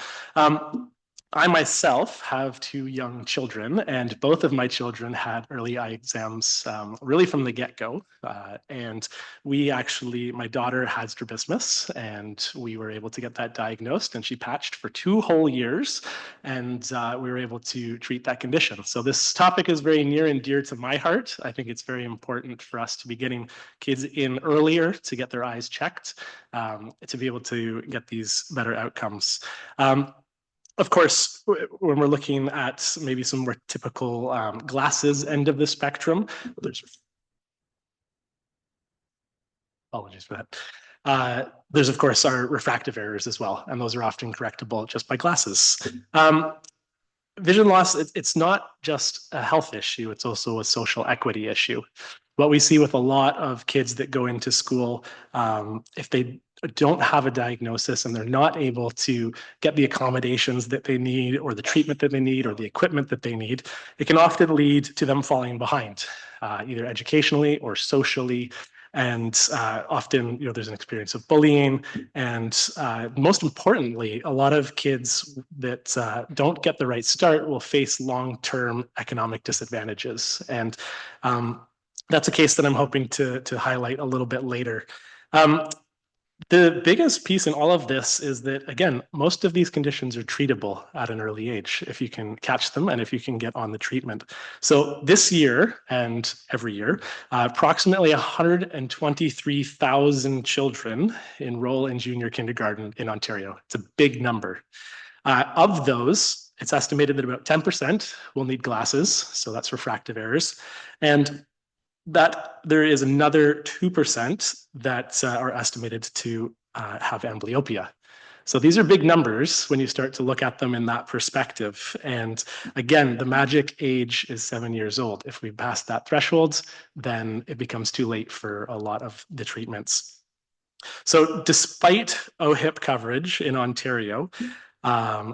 I myself have 2 young children, and both of my children had early eye exams really from the get-go. And we actually, my daughter had strabismus, and we were able to get that diagnosed, and she patched for 2 whole years, and we were able to treat that condition. So this topic is very near and dear to my heart. I think it's very important for us to be getting kids in earlier to get their eyes checked, to be able to get these better outcomes. Of course, when we're looking at maybe some more typical glasses end of the spectrum, apologies for that. There's, of course, our refractive errors as well, and those are often correctable just by glasses. Vision loss, it's not just a health issue, it's also a social equity issue. What we see with a lot of kids that go into school, if they don't have a diagnosis and they're not able to get the accommodations that they need or the treatment that they need or the equipment that they need, it can often lead to them falling behind, either educationally or socially. And often, there's an experience of bullying. And most importantly, a lot of kids that don't get the right start will face long-term economic disadvantages. And that's a case that I'm hoping to highlight a little bit later. The biggest piece in all of this is that, again, most of these conditions are treatable at an early age if you can catch them and if you can get on the treatment. So this year and every year, approximately 123,000 children enroll in junior kindergarten in Ontario. It's a big number. Of those, it's estimated that about 10% will need glasses, so that's refractive errors. And that there is another 2% that are estimated to have amblyopia. So these are big numbers when you start to look at them in that perspective. And again, the magic age is 7 years old. If we pass that threshold, then it becomes too late for a lot of the treatments. So despite OHIP coverage in Ontario,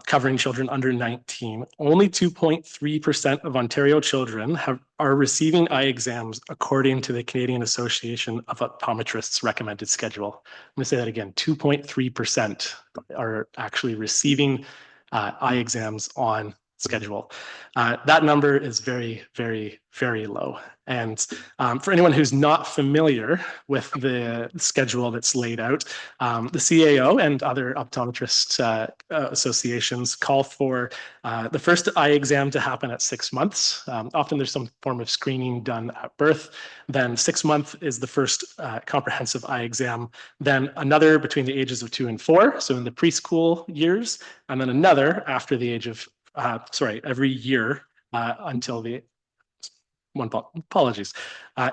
covering children under 19, only 2.3% of Ontario children are receiving eye exams according to the Canadian Association of Optometrists recommended schedule. I'm going to say that again, 2.3% are actually receiving eye exams on schedule. That number is very, very, very low. And for anyone who's not familiar with the schedule that's laid out, the CAO and other optometrist associations call for the first eye exam to happen at 6 months. Often there's some form of screening done at birth. Then 6 months is the first comprehensive eye exam. Then another between the ages of 2 and 4, so in the preschool years, and then another after the age of every year until the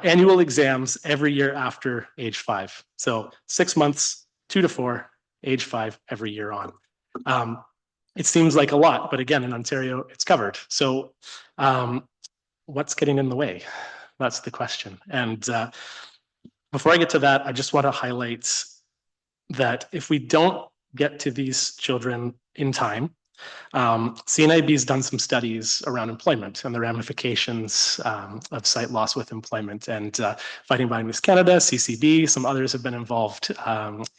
annual exams every year after age 5. So 6 months, 2 to 4, age 5 every year on. It seems like a lot, but again, in Ontario, it's covered. So what's getting in the way? That's the question. And before I get to that, I just want to highlight that if we don't get to these children in time, CNIB has done some studies around employment and the ramifications of sight loss with employment, and Fighting Blindness Canada, CCB, some others have been involved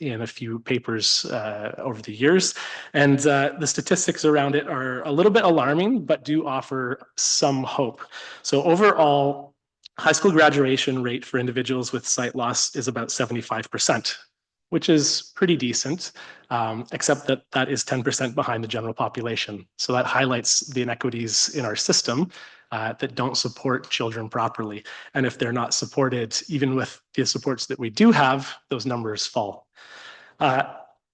in a few papers over the years. And the statistics around it are a little bit alarming, but do offer some hope. So overall, high school graduation rate for individuals with sight loss is about 75%. which is pretty decent, except that that is 10% behind the general population. So that highlights the inequities in our system that don't support children properly. And if they're not supported, even with the supports that we do have, those numbers fall.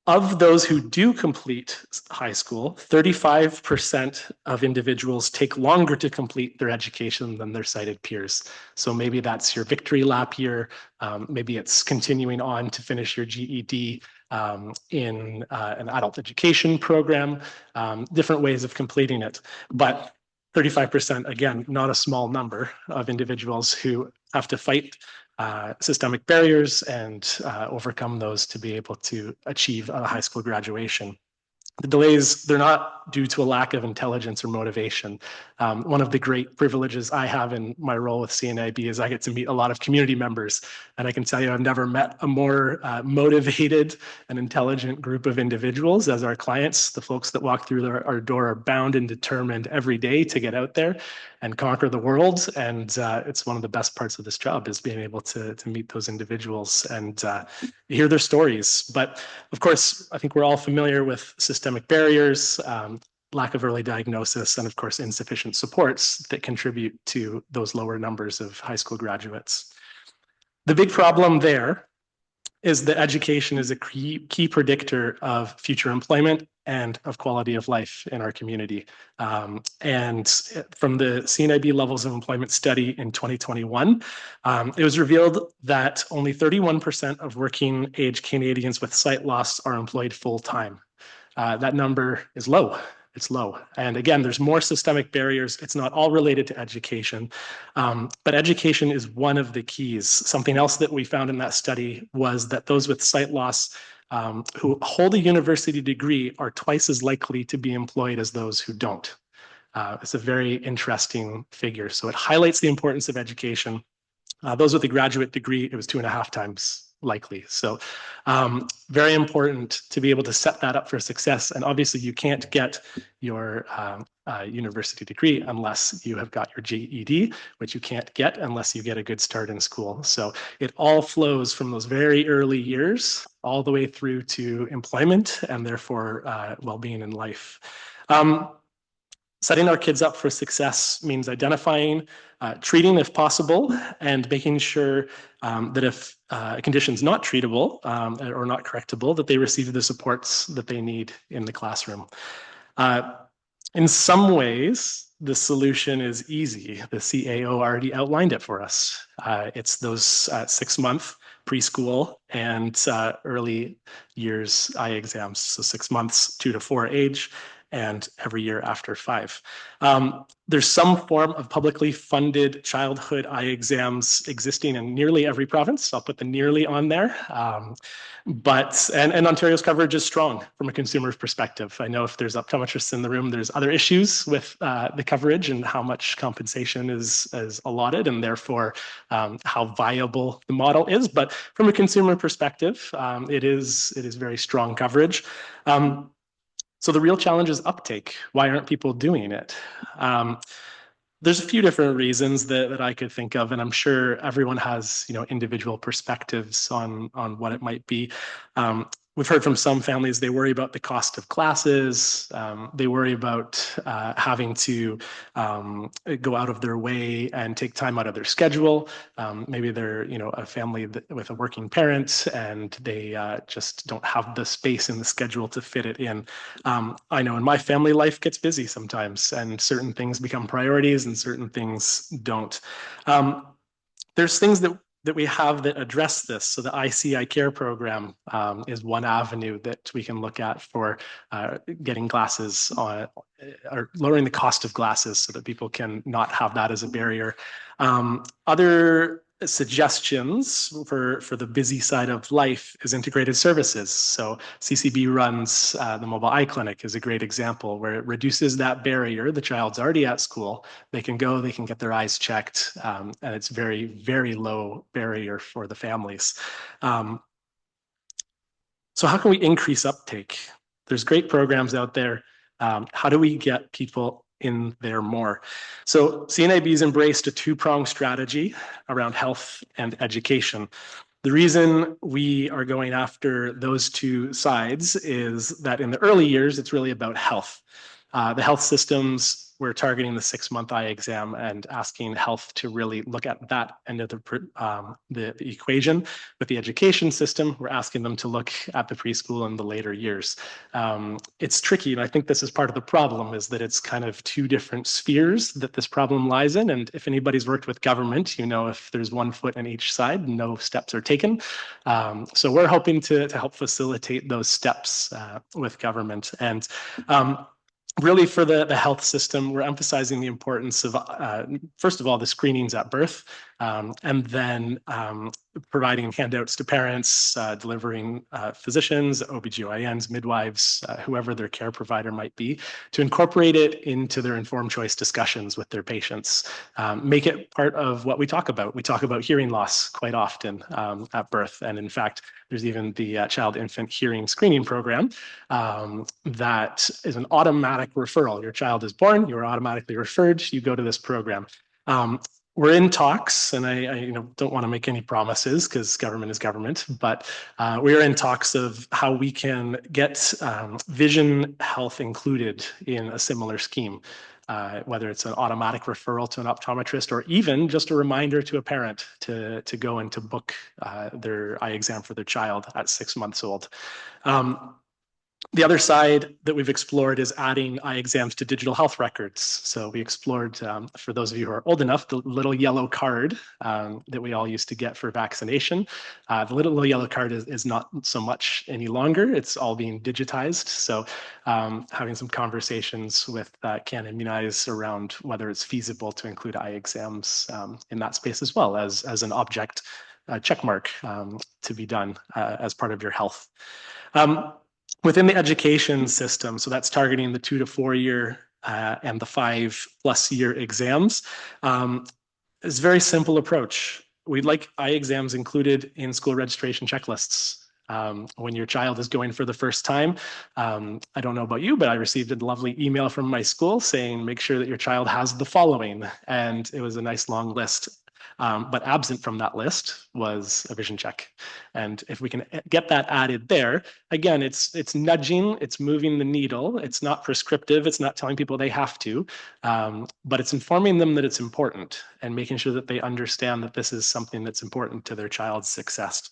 Of those who do complete high school, 35% of individuals take longer to complete their education than their cited peers. So maybe that's your victory lap year. Maybe it's continuing on to finish your GED in an adult education program, different ways of completing it. But 35%, again, not a small number of individuals who have to fight systemic barriers and overcome those to be able to achieve a high school graduation. The delays, they're not due to a lack of intelligence or motivation. One of the great privileges I have in my role with CNIB is I get to meet a lot of community members. And I can tell you, I've never met a more motivated and intelligent group of individuals as our clients. The folks that walk through our door are bound and determined every day to get out there and conquer the world. And it's one of the best parts of this job is being able to meet those individuals and hear their stories. But of course, I think we're all familiar with systemic barriers, lack of early diagnosis, and of course, insufficient supports that contribute to those lower numbers of high school graduates. The big problem there is that education is a key predictor of future employment and of quality of life in our community. And from the CNIB levels of employment study in 2021, it was revealed that only 31% of working age Canadians with sight loss are employed full-time. That number is low. It's low. And again, there's more systemic barriers. It's not all related to education, but education is one of the keys. Something else that we found in that study was that those with sight loss who hold a university degree are twice as likely to be employed as those who don't. It's a very interesting figure. So it highlights the importance of education. Those with a graduate degree, it was 2.5 times likely. So very important to be able to set that up for success. And obviously you can't get your university degree unless you have got your GED, which you can't get unless you get a good start in school. So it all flows from those very early years all the way through to employment and therefore well-being in life. Setting our kids up for success means identifying, treating if possible, and making sure that if a condition's not treatable or not correctable, that they receive the supports that they need in the classroom. In some ways, the solution is easy. The CAO already outlined it for us. It's those 6-month preschool and early years eye exams. So 6 months, 2 to 4 age, and every year after 5. There's some form of publicly funded childhood eye exams existing in nearly every province. I'll put the nearly on there. And Ontario's coverage is strong from a consumer's perspective. I know if there's optometrists in the room, there's other issues with the coverage and how much compensation is allotted and therefore how viable the model is. But from a consumer perspective, it is very strong coverage. So the real challenge is uptake. Why aren't people doing it? There's a few different reasons that I could think of, and I'm sure everyone has, individual perspectives on what it might be. We've heard from some families, they worry about the cost of classes. They worry about having to go out of their way and take time out of their schedule. Maybe they're, a family with a working parent and they just don't have the space in the schedule to fit it in. I know in my family, life gets busy sometimes and certain things become priorities and certain things don't. There's things that we have that address this. So the ICI Care program is one avenue that we can look at for getting glasses on, or lowering the cost of glasses so that people can not have that as a barrier. Other suggestions for the busy side of life is integrated services. So CCB runs the mobile eye clinic is a great example where it reduces that barrier. The child's already at school. They can go, they can get their eyes checked, and it's very, very low barrier for the families. So how can we increase uptake? There's great programs out there. How do we get people in there more? So CNIB's embraced a 2-pronged strategy around health and education. The reason we are going after those two sides is that in the early years, it's really about health. The health systems, we're targeting the 6-month eye exam and asking health to really look at that end of the equation. With the education system, we're asking them to look at the preschool and the later years. It's tricky, and I think this is part of the problem, is that it's kind of two different spheres that this problem lies in. And if anybody's worked with government, you know, if there's one foot on each side, no steps are taken. So we're hoping to help facilitate those steps with government. And really, for the health system, we're emphasizing the importance of, first of all, the screenings at birth, and then providing handouts to parents, delivering physicians, OBGYNs, midwives, whoever their care provider might be, to incorporate it into their informed choice discussions with their patients. Make it part of what we talk about. We talk about hearing loss quite often at birth. And in fact, there's even the child-infant hearing screening program that is an automatic referral. Your child is born, you're automatically referred, you go to this program. We're in talks, and I don't want to make any promises because government is government, but we are in talks of how we can get vision health included in a similar scheme, whether it's an automatic referral to an optometrist or even just a reminder to a parent to go and to book their eye exam for their child at 6 months old. The other side that we've explored is adding eye exams to digital health records. So we explored, for those of you who are old enough, the little yellow card that we all used to get for vaccination. The little yellow card is not so much any longer. It's all being digitized. So having some conversations with Can Immunize around whether it's feasible to include eye exams in that space as well as an object check mark to be done as part of your health. Within the education system, so that's targeting the 2 to 4 year and the 5+ year exams, it's a very simple approach. We'd like eye exams included in school registration checklists. When your child is going for the first time, I don't know about you, but I received a lovely email from my school saying, make sure that your child has the following. And it was a nice long list. But absent from that list was a vision check. And if we can get that added there, again, it's nudging, it's moving the needle. It's not prescriptive. It's not telling people they have to, but it's informing them that it's important and making sure that they understand that this is something that's important to their child's success.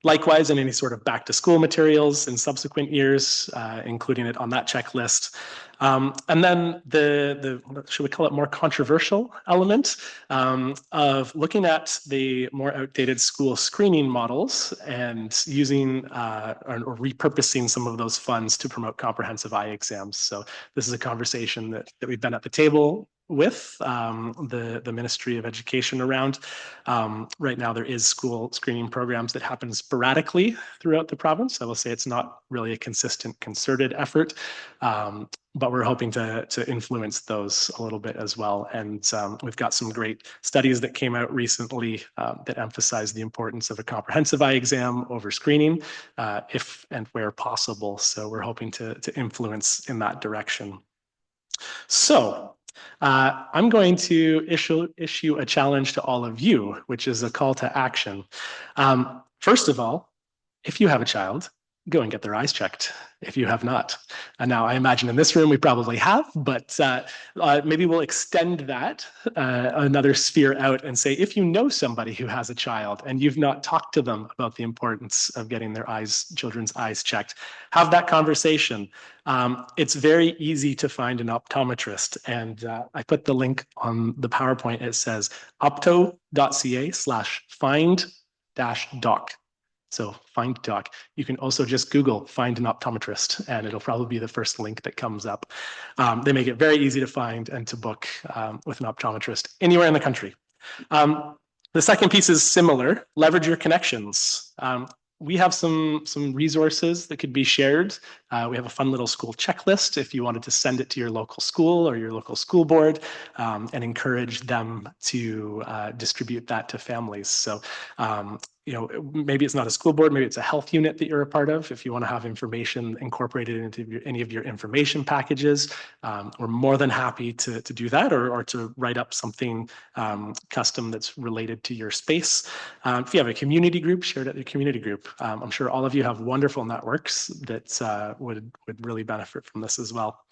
Likewise, in any sort of back to school materials in subsequent years, including it on that checklist. And then the should we call it more controversial element of looking at the more outdated school screening models and using or repurposing some of those funds to promote comprehensive eye exams. So this is a conversation that we've been at the table with the Ministry of Education around. Right now, there is school screening programs that happen sporadically throughout the province. I will say it's not really a consistent, concerted effort, but we're hoping to influence those a little bit as well. And we've got some great studies that came out recently that emphasize the importance of a comprehensive eye exam over screening, if and where possible. So we're hoping to influence in that direction. So I'm going to issue a challenge to all of you, which is a call to action. First of all, if you have a child, go and get their eyes checked if you have not. And now I imagine in this room we probably have, but maybe we'll extend that another sphere out and say, if you know somebody who has a child and you've not talked to them about the importance of getting their children's eyes checked, have that conversation. It's very easy to find an optometrist. And I put the link on the PowerPoint. It says opto.ca/find-doc. So find doc. You can also just Google find an optometrist, and it'll probably be the first link that comes up. They make it very easy to find and to book with an optometrist anywhere in the country. The second piece is similar. Leverage your connections. We have some resources that could be shared. We have a fun little school checklist if you wanted to send it to your local school or your local school board and encourage them to distribute that to families. So maybe it's not a school board, maybe it's a health unit that you're a part of. If you want to have information incorporated into any of your information packages, we're more than happy to do that, or to write up something custom that's related to your space. If you have a community group, share it at your community group. I'm sure all of you have wonderful networks that would really benefit from this as well.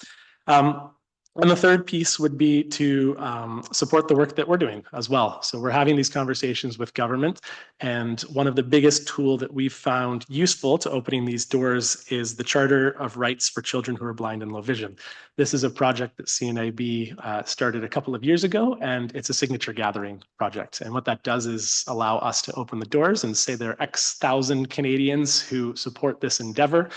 And the third piece would be to support the work that we're doing as well. So we're having these conversations with government, and one of the biggest tool that we've found useful to opening these doors is the Charter of Rights for Children who are Blind and Low Vision. This is a project that CNIB started a couple of years ago, and it's a signature gathering project. And what that does is allow us to open the doors and say there are X thousand Canadians who support this endeavor.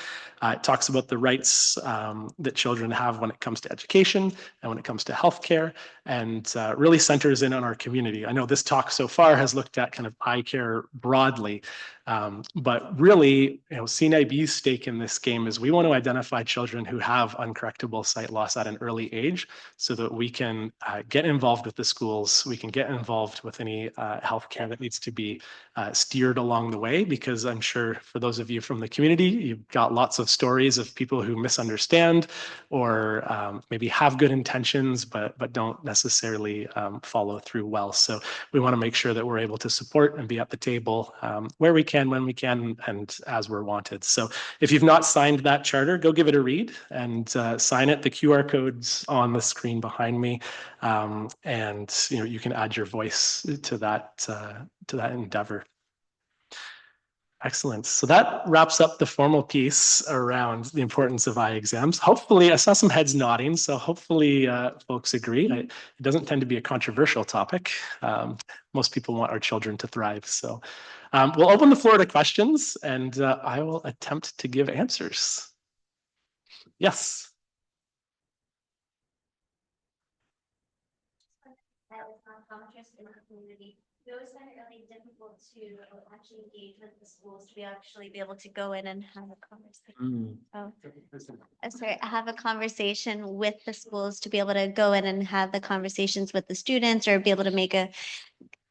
It talks about the rights that children have when it comes to education and when it comes to healthcare, and really centers in on our community. I know this talk so far has looked at kind of eye care broadly, but really, CNIB's stake in this game is we want to identify children who have uncorrectable sight loss at an early age, so that we can get involved with the schools, we can get involved with any healthcare that needs to be steered along the way, because I'm sure for those of you from the community, you've got lots of stories of people who misunderstand or maybe have good intentions, but don't necessarily follow through well. So we want to make sure that we're able to support and be at the table where we can, when we can, and as we're wanted. So if you've not signed that charter, go give it a read and sign it. The QR code's on the screen behind me, and you can add your voice to that endeavor. Excellent. So that wraps up the formal piece around the importance of eye exams. Hopefully, I saw some heads nodding, so hopefully folks agree. It doesn't tend to be a controversial topic. Most people want our children to thrive. So we'll open the floor to questions, and I will attempt to give answers. Yes. That was non-optometrists in the community. We always find it really difficult to actually engage with the schools to be able to go in and have a conversation. Have a conversation with the schools to be able to go in and have the conversations with the students, or be able to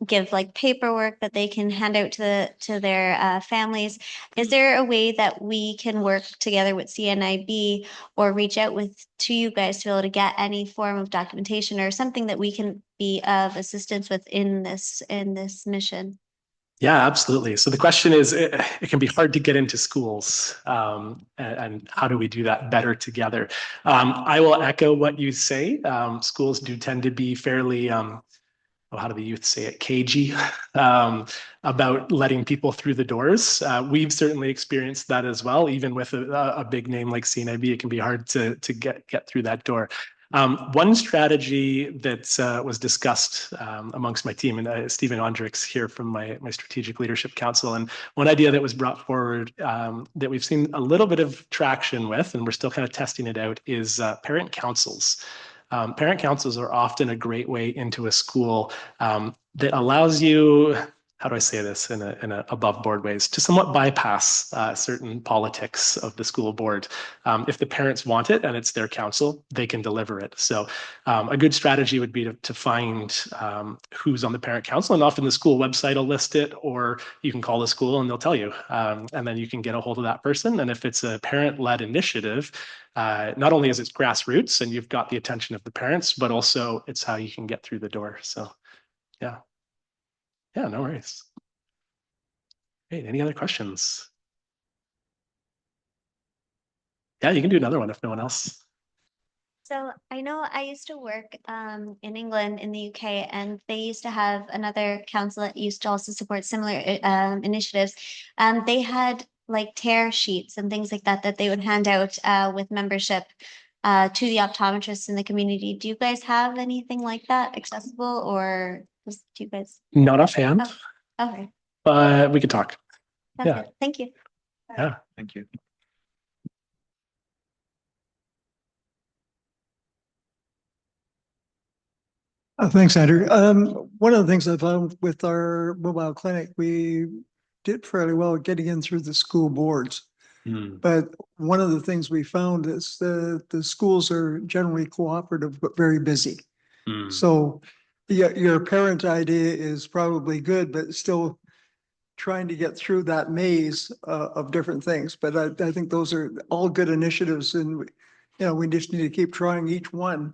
give like paperwork that they can hand out to their families. Is there a way that we can work together with CNIB or reach out to you guys to be able to get any form of documentation or something that we can be of assistance with in this mission? Yeah, absolutely. So the question is, it can be hard to get into schools, and how do we do that better together? I will echo what you say. Schools do tend to be fairly how do the youth say it, cagey, about letting people through the doors. We've certainly experienced that as well. Even with a big name like CNIB, it can be hard to get through that door. One strategy that was discussed amongst my team, and Stephen Ondricks here from my Strategic Leadership Council, and one idea that was brought forward that we've seen a little bit of traction with, and we're still kind of testing it out, is parent councils. Parent councils are often a great way into a school that allows you, how do I say this in a above board ways, to somewhat bypass certain politics of the school board. If the parents want it and it's their council, they can deliver it. So a good strategy would be to find who's on the parent council, and often the school website will list it, or you can call the school and they'll tell you, and then you can get a hold of that person. And if it's a parent-led initiative, not only is it grassroots and you've got the attention of the parents, but also it's how you can get through the door. So yeah. Yeah, no worries. Great. Any other questions? Yeah, you can do another one if no one else. So I know I used to work in England, in the UK, and they used to have another council that used to also support similar initiatives. They had like tear sheets and things like that they would hand out with membership to the optometrists in the community. Do you guys have anything like that accessible, or do you guys? Not offhand. Oh, okay. But we could talk. Yeah. Thank you. Yeah. Thank you. Thanks, Andrew. One of the things I found with our mobile clinic, we did fairly well getting in through the school boards. But one of the things we found is the schools are generally cooperative, but very busy. So your parent idea is probably good, but still trying to get through that maze of different things. But I think those are all good initiatives, and we just need to keep trying each one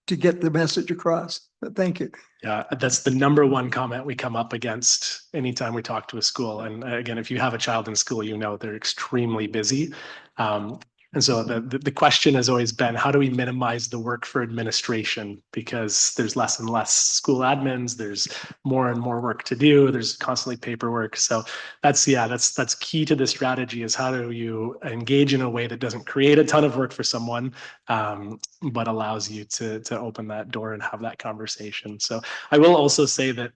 to get the message across. But thank you. Yeah, that's the number one comment we come up against anytime we talk to a school. And again, if you have a child in school, they're extremely busy. And so the question has always been, how do we minimize the work for administration? Because there's less and less school admins, there's more and more work to do, there's constantly paperwork. So that's key to the strategy, is how do you engage in a way that doesn't create a ton of work for someone, but allows you to open that door and have that conversation. So I will also say that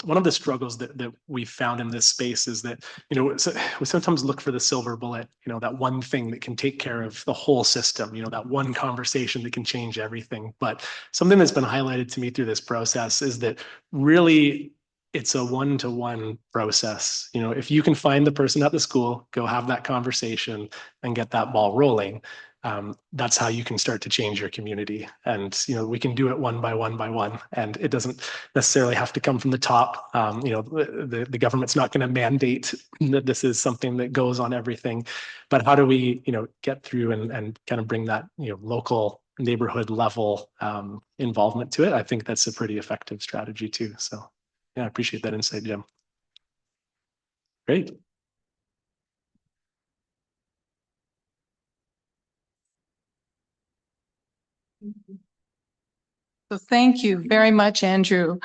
one of the struggles that we found in this space is that, we sometimes look for the silver bullet, that one thing that can take care of the whole system, that one conversation that can change everything. But something that's been highlighted to me through this process is that really it's a one-to-one process. If you can find the person at the school, go have that conversation and get that ball rolling. That's how you can start to change your community. And, we can do it one by one, and it doesn't necessarily have to come from the top. The government's not going to mandate that this is something that goes on everything, but how do we, get through and kind of bring that, local neighborhood level involvement to it? I think that's a pretty effective strategy too. So yeah, I appreciate that insight, Jim. Great. So thank you very much, Andrew,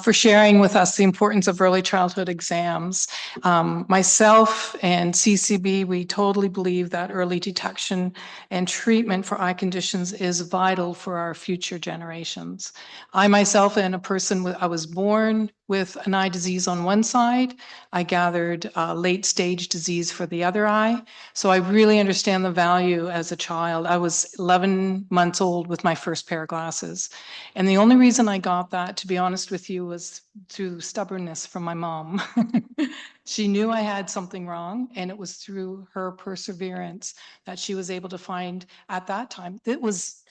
for sharing with us the importance of early childhood exams. Myself and CCB, we totally believe that early detection and treatment for eye conditions is vital for our future generations. I myself am a person I was born with an eye disease on one side. I gathered late stage disease for the other eye. So I really understand the value as a child. I was 11 months old with my first pair of glasses. And the only reason I got that, to be honest with you, was through stubbornness from my mom. She knew I had something wrong, and it was through her perseverance that she was able to find at that time. It was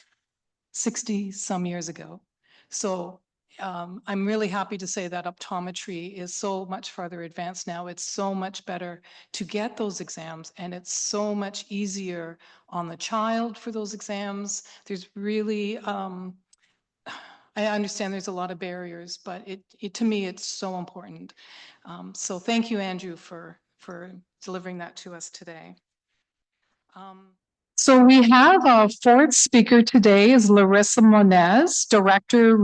60 some years ago. So I'm really happy to say that optometry is so much further advanced now. It's so much better to get those exams, and it's so much easier on the child for those exams. There's really, I understand there's a lot of barriers, but to me, it's so important. So thank you, Andrew, for delivering that to us today. So we have our fourth speaker today is Larissa Monez, Director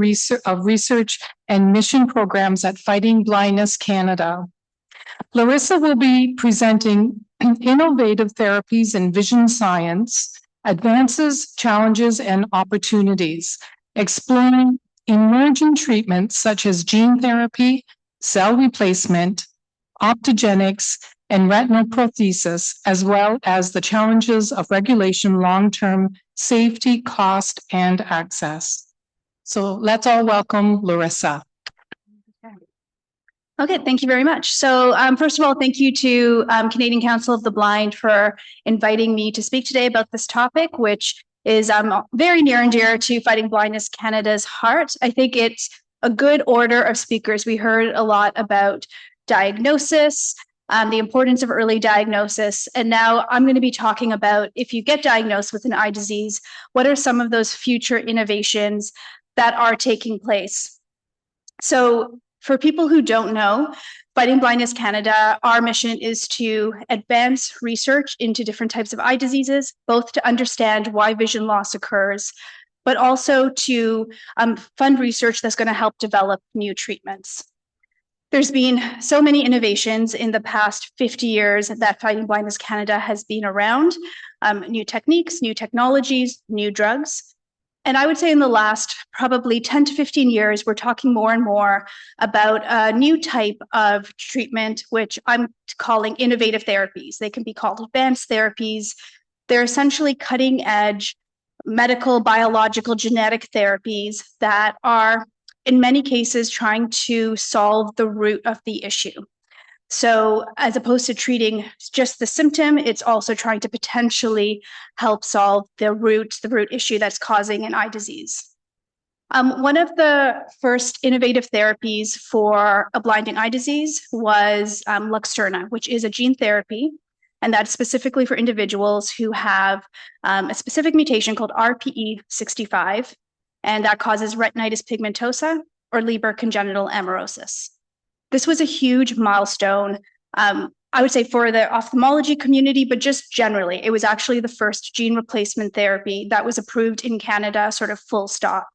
of Research and Mission Programs at Fighting Blindness Canada. Larissa will be presenting innovative therapies in vision science, advances, challenges, and opportunities, exploring emerging treatments such as gene therapy, cell replacement, optogenics, and retinal prothesis, as well as the challenges of regulation, long-term safety, cost, and access. So let's all welcome Larissa. Okay, thank you very much. So first of all, thank you to Canadian Council of the Blind for inviting me to speak today about this topic, which is very near and dear to Fighting Blindness Canada's heart. I think it's a good order of speakers. We heard a lot about diagnosis, the importance of early diagnosis, and now I'm going to be talking about, if you get diagnosed with an eye disease, what are some of those future innovations that are taking place? So for people who don't know, Fighting Blindness Canada, our mission is to advance research into different types of eye diseases, both to understand why vision loss occurs, but also to fund research that's going to help develop new treatments. There's been so many innovations in the past 50 years that Fighting Blindness Canada has been around, new techniques, new technologies, new drugs. And I would say in the last probably 10 to 15 years, we're talking more and more about a new type of treatment, which I'm calling innovative therapies. They can be called advanced therapies. They're essentially cutting edge medical, biological, genetic therapies that are in many cases trying to solve the root of the issue. So as opposed to treating just the symptom, it's also trying to potentially help solve the root issue that's causing an eye disease. One of the first innovative therapies for a blinding eye disease was Luxturna, which is a gene therapy, and that's specifically for individuals who have a specific mutation called RPE65, and that causes retinitis pigmentosa or Leber congenital amaurosis. This was a huge milestone, I would say, for the ophthalmology community, but just generally, it was actually the first gene replacement therapy that was approved in Canada, sort of full stop.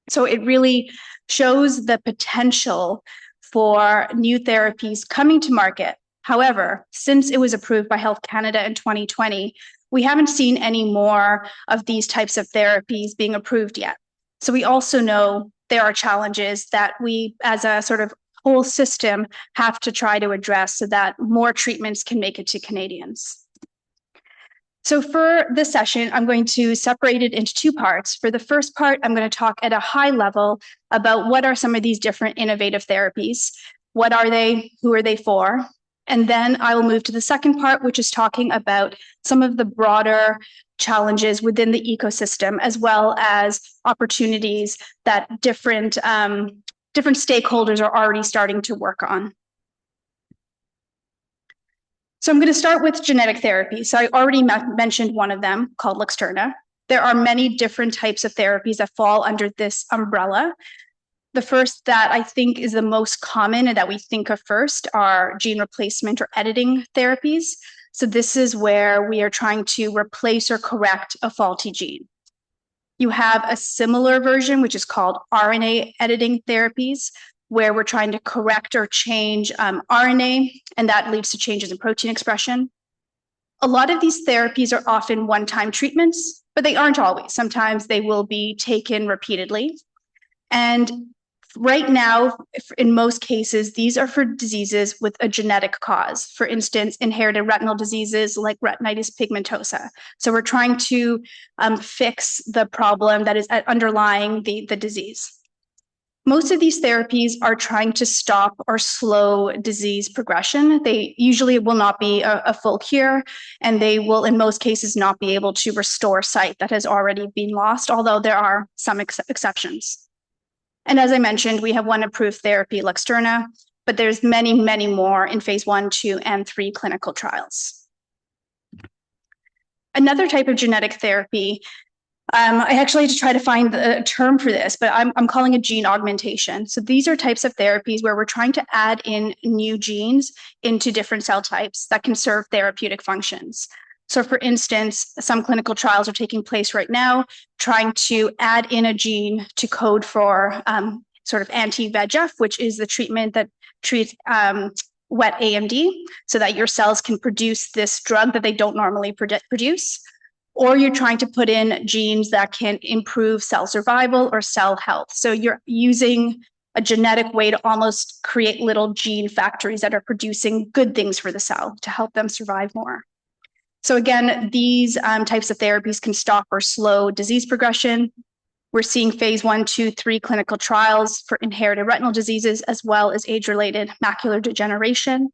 So it really shows the potential for new therapies coming to market. However, since it was approved by Health Canada in 2020, we haven't seen any more of these types of therapies being approved yet. So we also know there are challenges that we, as a sort of whole system, have to try to address so that more treatments can make it to Canadians. So for this session, I'm going to separate it into two parts. For the first part, I'm going to talk at a high level about what are some of these different innovative therapies, what are they, who are they for, and then I will move to the second part, which is talking about some of the broader challenges within the ecosystem, as well as opportunities that different stakeholders are already starting to work on. So I'm going to start with genetic therapy. So I already mentioned one of them called Luxturna. There are many different types of therapies that fall under this umbrella. The first that I think is the most common and that we think of first are gene replacement or editing therapies. So this is where we are trying to replace or correct a faulty gene. You have a similar version, which is called RNA editing therapies, where we're trying to correct or change RNA, and that leads to changes in protein expression. A lot of these therapies are often one-time treatments, but they aren't always. Sometimes they will be taken repeatedly. And right now, in most cases, these are for diseases with a genetic cause. For instance, inherited retinal diseases like retinitis pigmentosa. So we're trying to fix the problem that is underlying the disease. Most of these therapies are trying to stop or slow disease progression. They usually will not be a full cure, and they will, in most cases, not be able to restore sight that has already been lost, although there are some exceptions. And as I mentioned, we have one approved therapy, Luxturna, but there's many, many more in phase 1, 2, and 3 clinical trials. Another type of genetic therapy, I actually had to try to find a term for this, but I'm calling it gene augmentation. So these are types of therapies where we're trying to add in new genes into different cell types that can serve therapeutic functions. So for instance, some clinical trials are taking place right now, trying to add in a gene to code for sort of anti-VEGF, which is the treatment that treats wet AMD, so that your cells can produce this drug that they don't normally produce. Or you're trying to put in genes that can improve cell survival or cell health. So you're using a genetic way to almost create little gene factories that are producing good things for the cell to help them survive more. So again, these types of therapies can stop or slow disease progression. We're seeing phase 1, 2, 3 clinical trials for inherited retinal diseases, as well as age-related macular degeneration.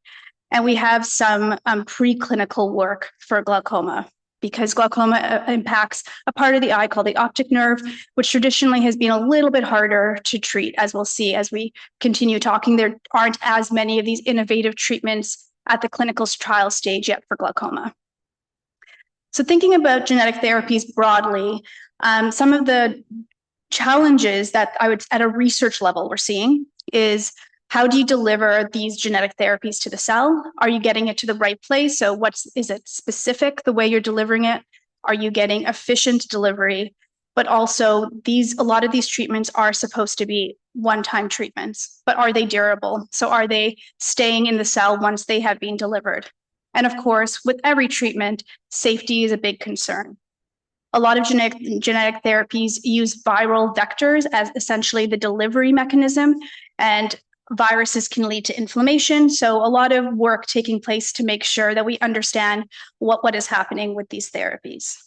And we have some preclinical work for glaucoma, because glaucoma impacts a part of the eye called the optic nerve, which traditionally has been a little bit harder to treat, as we'll see as we continue talking. There aren't as many of these innovative treatments at the clinical trial stage yet for glaucoma. So thinking about genetic therapies broadly, some of the challenges that I would, at a research level, we're seeing is, how do you deliver these genetic therapies to the cell? Are you getting it to the right place? So is it specific, the way you're delivering it? Are you getting efficient delivery? But also, a lot of these treatments are supposed to be one-time treatments, but are they durable? So are they staying in the cell once they have been delivered? And of course, with every treatment, safety is a big concern. A lot of genetic therapies use viral vectors as essentially the delivery mechanism, and viruses can lead to inflammation. So a lot of work taking place to make sure that we understand what is happening with these therapies.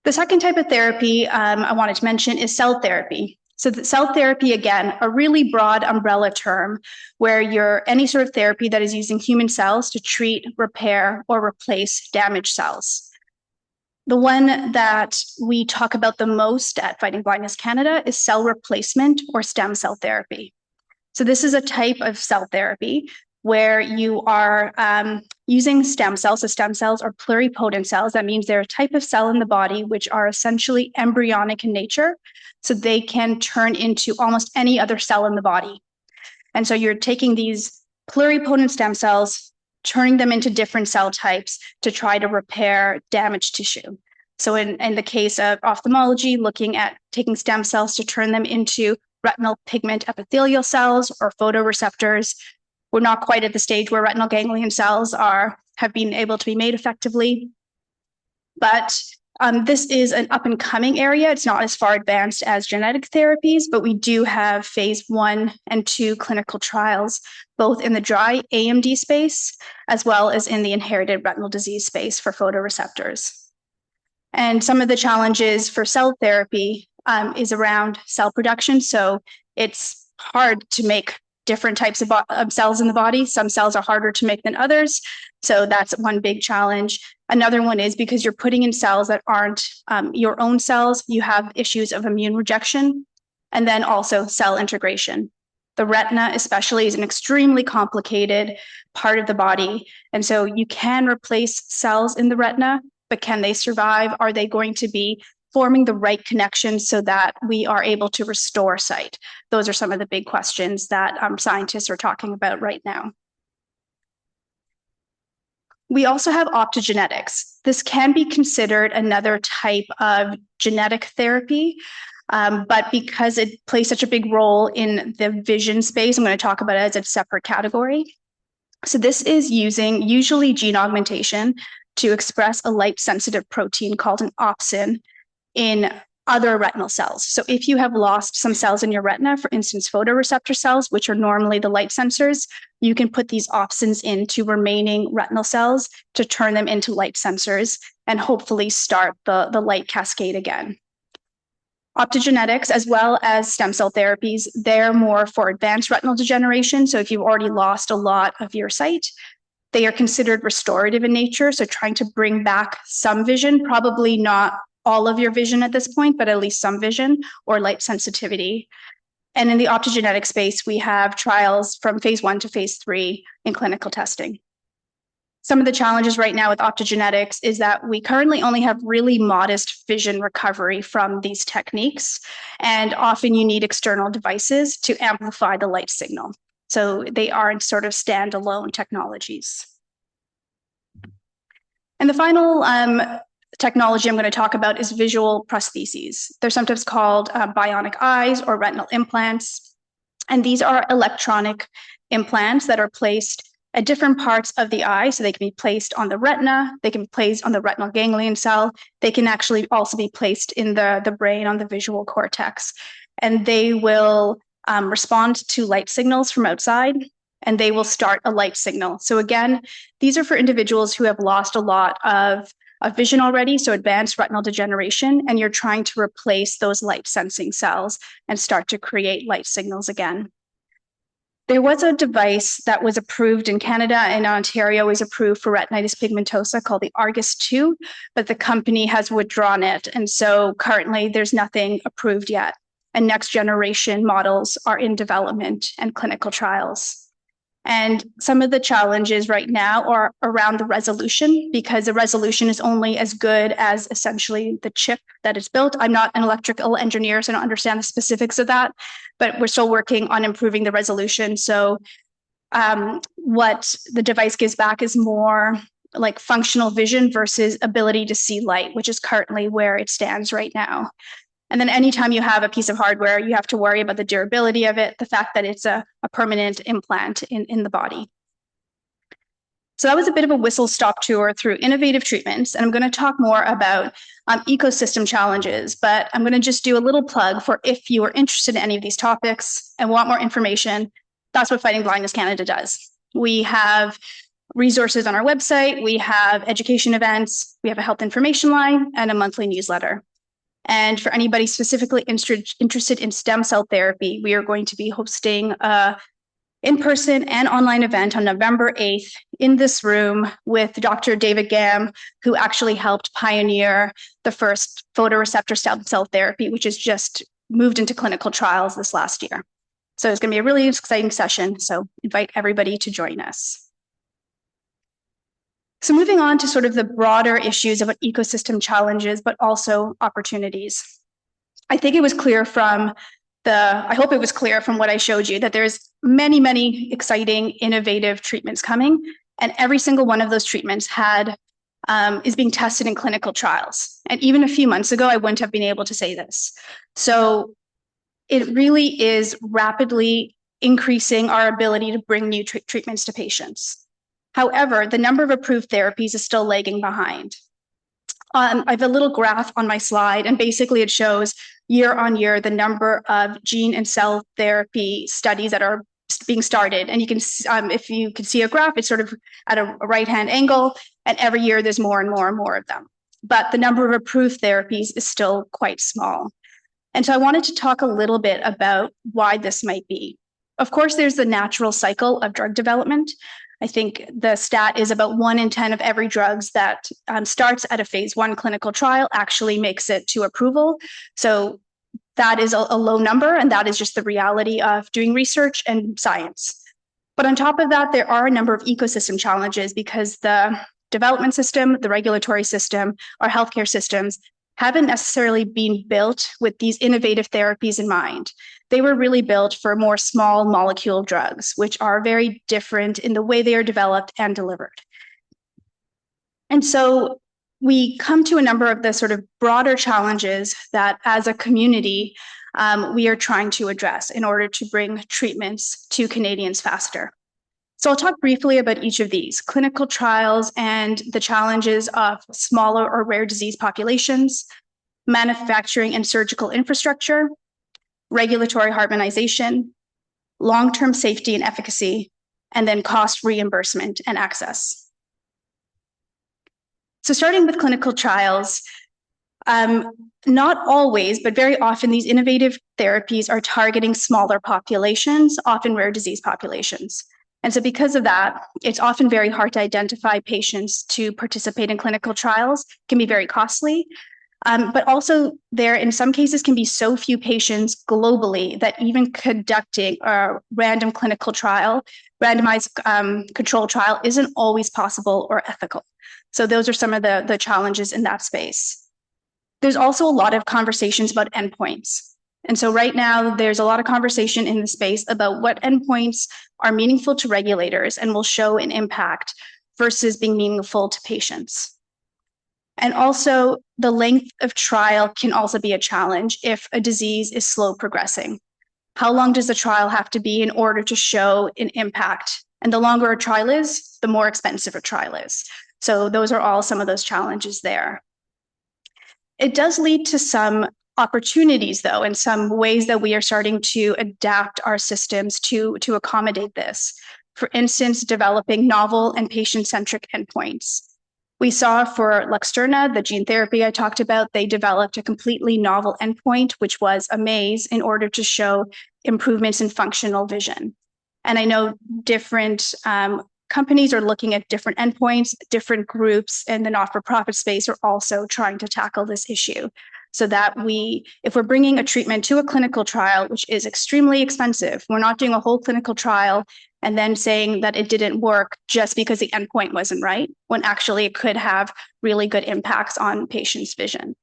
The second type of therapy I wanted to mention is cell therapy. So the cell therapy, again, a really broad umbrella term where any sort of therapy that is using human cells to treat, repair, or replace damaged cells. The one that we talk about the most at Fighting Blindness Canada is cell replacement or stem cell therapy. So this is a type of cell therapy where you are using stem cells. So stem cells are pluripotent cells. That means they're a type of cell in the body which are essentially embryonic in nature. So they can turn into almost any other cell in the body. And so you're taking these pluripotent stem cells, turning them into different cell types to try to repair damaged tissue. So in the case of ophthalmology, looking at taking stem cells to turn them into retinal pigment epithelial cells or photoreceptors. We're not quite at the stage where retinal ganglion cells have been able to be made effectively. But this is an up and coming area. It's not as far advanced as genetic therapies, but we do have phase 1 and 2 clinical trials, both in the dry AMD space, as well as in the inherited retinal disease space for photoreceptors. And some of the challenges for cell therapy is around cell production. So it's hard to make different types of cells in the body. Some cells are harder to make than others. So that's one big challenge. Another one is because you're putting in cells that aren't your own cells, you have issues of immune rejection, and then also cell integration. The retina especially is an extremely complicated part of the body. And so you can replace cells in the retina, but can they survive? Are they going to be forming the right connections so that we are able to restore sight? Those are some of the big questions that scientists are talking about right now. We also have optogenetics. This can be considered another type of genetic therapy, but because it plays such a big role in the vision space, I'm going to talk about it as a separate category. So this is using usually gene augmentation to express a light-sensitive protein called an opsin in other retinal cells. So if you have lost some cells in your retina, for instance, photoreceptor cells, which are normally the light sensors, you can put these opsins into remaining retinal cells to turn them into light sensors and hopefully start the light cascade again. Optogenetics, as well as stem cell therapies, they're more for advanced retinal degeneration. So if you've already lost a lot of your sight, they are considered restorative in nature. So trying to bring back some vision, probably not all of your vision at this point, but at least some vision or light sensitivity. And in the optogenetic space, we have trials from phase 1 to phase 3 in clinical testing. Some of the challenges right now with optogenetics is that we currently only have really modest vision recovery from these techniques, and often you need external devices to amplify the light signal. So they aren't sort of standalone technologies. And the final technology I'm going to talk about is visual prostheses. They're sometimes called bionic eyes or retinal implants. And these are electronic implants that are placed at different parts of the eye. So they can be placed on the retina, they can be placed on the retinal ganglion cell. They can actually also be placed in the brain on the visual cortex. And they will respond to light signals from outside, and they will start a light signal. So again, these are for individuals who have lost a lot of vision already, so advanced retinal degeneration, and you're trying to replace those light sensing cells and start to create light signals again. There was a device that was approved in Canada and Ontario was approved for retinitis pigmentosa called the Argus 2, but the company has withdrawn it. And so currently there's nothing approved yet. And next generation models are in development and clinical trials. And some of the challenges right now are around the resolution, because the resolution is only as good as essentially the chip that is built. I'm not an electrical engineer, so I don't understand the specifics of that, but we're still working on improving the resolution. So what the device gives back is more like functional vision versus ability to see light, which is currently where it stands right now. And then anytime you have a piece of hardware, you have to worry about the durability of it, the fact that it's a permanent implant in the body. So that was a bit of a whistle-stop tour through innovative treatments. And I'm going to talk more about ecosystem challenges, but I'm going to just do a little plug for if you are interested in any of these topics and want more information. That's what Fighting Blindness Canada does. We have resources on our website, we have education events, we have a health information line, and a monthly newsletter. And for anybody specifically interested in stem cell therapy, we are going to be hosting a in-person and online event on November 8th in this room with Dr. David Gam, who actually helped pioneer the first photoreceptor stem cell therapy, which has just moved into clinical trials this last year. So it's going to be a really exciting session. So invite everybody to join us. So moving on to sort of the broader issues of ecosystem challenges, but also opportunities. I think it was clear from I hope it was clear from what I showed you that there's many, many exciting, innovative treatments coming, and every single one of those treatments is being tested in clinical trials. And even a few months ago, I wouldn't have been able to say this. So it really is rapidly increasing our ability to bring new treatments to patients. However, the number of approved therapies is still lagging behind. I have a little graph on my slide, and basically it shows year on year the number of gene and cell therapy studies that are being started. And you can, if you can see a graph, it's sort of at a right-hand angle, and every year there's more and more and more of them. But the number of approved therapies is still quite small. And so I wanted to talk a little bit about why this might be. Of course, there's the natural cycle of drug development. I think the stat is about 1 in 10 of every drugs that starts at a phase 1 clinical trial actually makes it to approval. So that is a low number, and that is just the reality of doing research and science. But on top of that, there are a number of ecosystem challenges because the development system, the regulatory system, our healthcare systems haven't necessarily been built with these innovative therapies in mind. They were really built for more small molecule drugs, which are very different in the way they are developed and delivered. And so we come to a number of the sort of broader challenges that as a community, we are trying to address in order to bring treatments to Canadians faster. So I'll talk briefly about each of these: clinical trials and the challenges of smaller or rare disease populations, manufacturing and surgical infrastructure, regulatory harmonization, long-term safety and efficacy, and then cost reimbursement and access. So starting with clinical trials, not always, but very often these innovative therapies are targeting smaller populations, often rare disease populations. And so because of that, it's often very hard to identify patients to participate in clinical trials. It can be very costly. But also there, in some cases, can be so few patients globally that even conducting a random clinical trial, randomized control trial, isn't always possible or ethical. So those are some of the challenges in that space. There's also a lot of conversations about endpoints. And so right now, there's a lot of conversation in the space about what endpoints are meaningful to regulators and will show an impact versus being meaningful to patients. And also, the length of trial can also be a challenge if a disease is slow progressing. How long does the trial have to be in order to show an impact? And the longer a trial is, the more expensive a trial is. So those are all some of those challenges there. It does lead to some opportunities, though, in some ways that we are starting to adapt our systems to accommodate this. For instance, developing novel and patient-centric endpoints. We saw for Luxturna, the gene therapy I talked about, they developed a completely novel endpoint, which was a maze, in order to show improvements in functional vision. And I know different companies are looking at different endpoints, different groups in the not-for-profit space are also trying to tackle this issue. So that if we're bringing a treatment to a clinical trial, which is extremely expensive, we're not doing a whole clinical trial and then saying that it didn't work just because the endpoint wasn't right, when actually it could have really good impacts on patients' vision.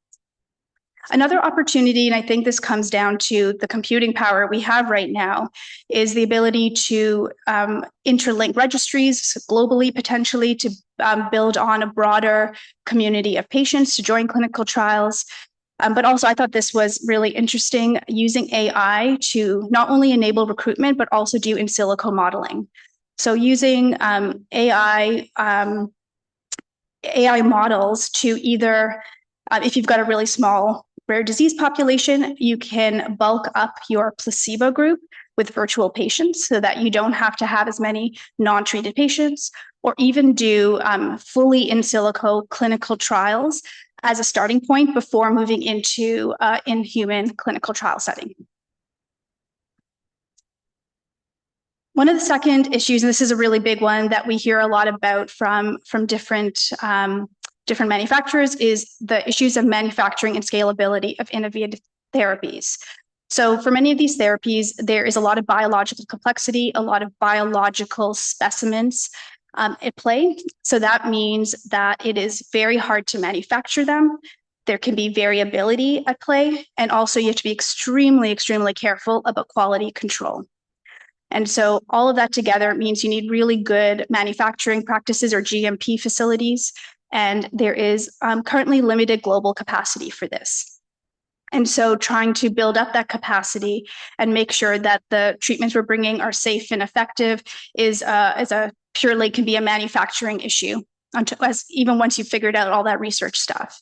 Another opportunity, and I think this comes down to the computing power we have right now, is the ability to interlink registries globally, potentially to build on a broader community of patients to join clinical trials. But also, I thought this was really interesting, using AI to not only enable recruitment, but also do in silico modeling. So using AI models to either, if you've got a really small rare disease population, you can bulk up your placebo group with virtual patients so that you don't have to have as many non-treated patients, or even do fully in silico clinical trials as a starting point before moving into in-human clinical trial setting. One of the second issues, and this is a really big one that we hear a lot about from different manufacturers, is the issues of manufacturing and scalability of innovative therapies. So for many of these therapies, there is a lot of biological complexity, a lot of biological specimens at play. So that means that it is very hard to manufacture them. There can be variability at play, and also you have to be extremely, extremely careful about quality control. And so all of that together means you need really good manufacturing practices or GMP facilities, and there is currently limited global capacity for this. And so trying to build up that capacity and make sure that the treatments we're bringing are safe and effective is a purely can be a manufacturing issue, even once you've figured out all that research stuff.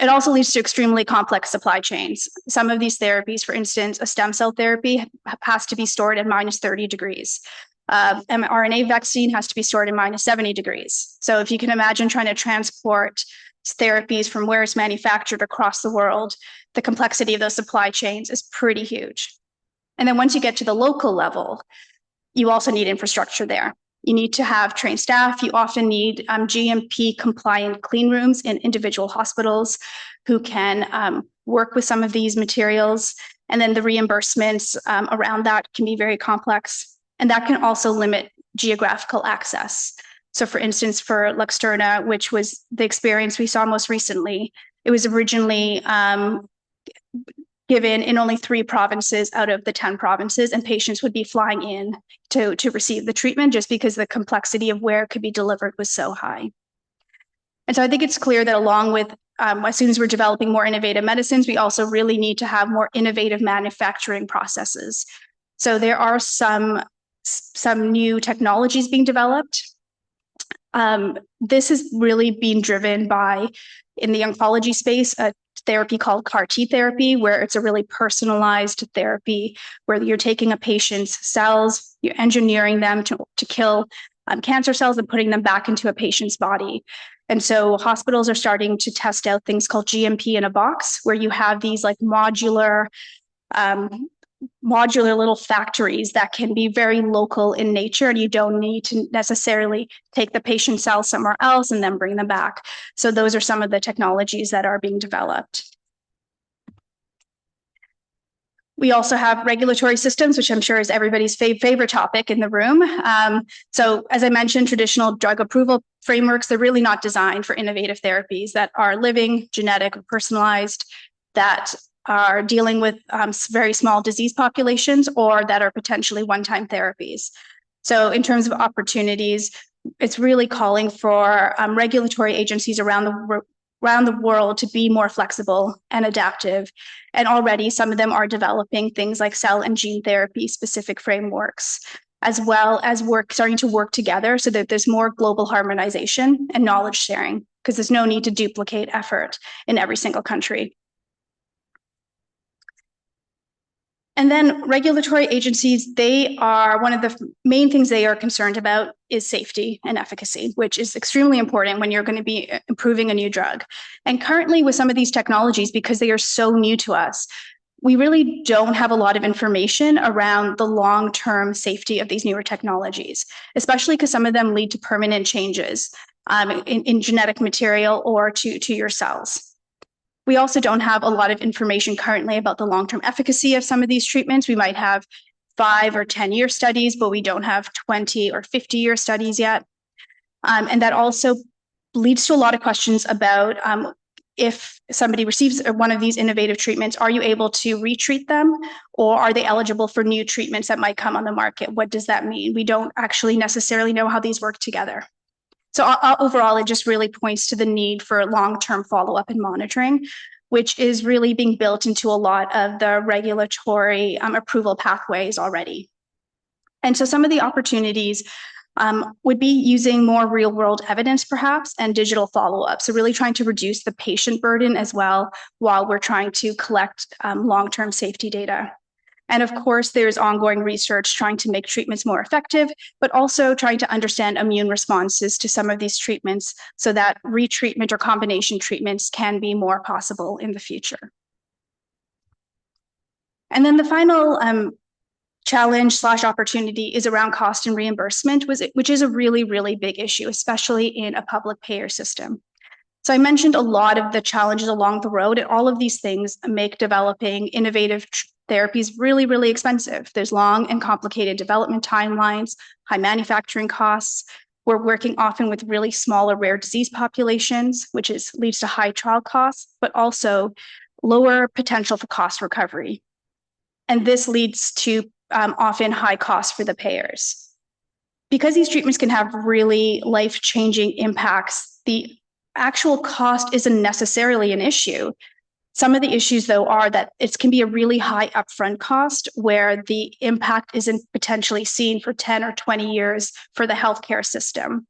It also leads to extremely complex supply chains. Some of these therapies, for instance, a stem cell therapy has to be stored at -30 degrees. mRNA vaccine has to be stored at -70 degrees. So if you can imagine trying to transport therapies from where it's manufactured across the world, the complexity of those supply chains is pretty huge. And then once you get to the local level, you also need infrastructure there. You need to have trained staff. You often need GMP compliant clean rooms in individual hospitals who can work with some of these materials. And then the reimbursements around that can be very complex. And that can also limit geographical access. So for instance, for Luxturna, which was the experience we saw most recently, it was originally given in only 3 provinces out of the 10 provinces, and patients would be flying in to receive the treatment just because the complexity of where it could be delivered was so high. And so I think it's clear that along with, as soon as we're developing more innovative medicines, we also really need to have more innovative manufacturing processes. So there are some new technologies being developed. This is really being driven by, in the oncology space, a therapy called CAR T therapy, where it's a really personalized therapy, where you're taking a patient's cells, you're engineering them to kill cancer cells and putting them back into a patient's body. And so hospitals are starting to test out things called GMP in a box, where you have these like modular little factories that can be very local in nature, and you don't need to necessarily take the patient cells somewhere else and then bring them back. So those are some of the technologies that are being developed. We also have regulatory systems, which I'm sure is everybody's favorite topic in the room. So as I mentioned, traditional drug approval frameworks, they're really not designed for innovative therapies that are living, genetic, or personalized, that are dealing with very small disease populations, or that are potentially one-time therapies. So in terms of opportunities, it's really calling for regulatory agencies around the world to be more flexible and adaptive. And already some of them are developing things like cell and gene therapy specific frameworks, as well as starting to work together so that there's more global harmonization and knowledge sharing, because there's no need to duplicate effort in every single country. And then regulatory agencies, they are one of the main things they are concerned about is safety and efficacy, which is extremely important when you're going to be improving a new drug. And currently with some of these technologies, because they are so new to us, we really don't have a lot of information around the long-term safety of these newer technologies, especially because some of them lead to permanent changes in genetic material or to your cells. We also don't have a lot of information currently about the long-term efficacy of some of these treatments. We might have 5 or 10-year studies, but we don't have 20 or 50-year studies yet. And that also leads to a lot of questions about if somebody receives one of these innovative treatments, are you able to retreat them, or are they eligible for new treatments that might come on the market? What does that mean? We don't actually necessarily know how these work together. So overall, it just really points to the need for long-term follow-up and monitoring, which is really being built into a lot of the regulatory approval pathways already. And so some of the opportunities would be using more real-world evidence, perhaps, and digital follow-up. So really trying to reduce the patient burden as well, while we're trying to collect long-term safety data. And of course, there's ongoing research trying to make treatments more effective, but also trying to understand immune responses to some of these treatments so that retreatment or combination treatments can be more possible in the future. And then the final challenge / opportunity is around cost and reimbursement, which is a really, really big issue, especially in a public payer system. So I mentioned a lot of the challenges along the road, and all of these things make developing innovative therapies really, really expensive. There's long and complicated development timelines, high manufacturing costs. We're working often with really smaller rare disease populations, which leads to high trial costs, but also lower potential for cost recovery. And this leads to often high costs for the payers. Because these treatments can have really life-changing impacts, the actual cost isn't necessarily an issue. Some of the issues, though, are that it can be a really high upfront cost where the impact isn't potentially seen for 10 or 20 years for the healthcare system.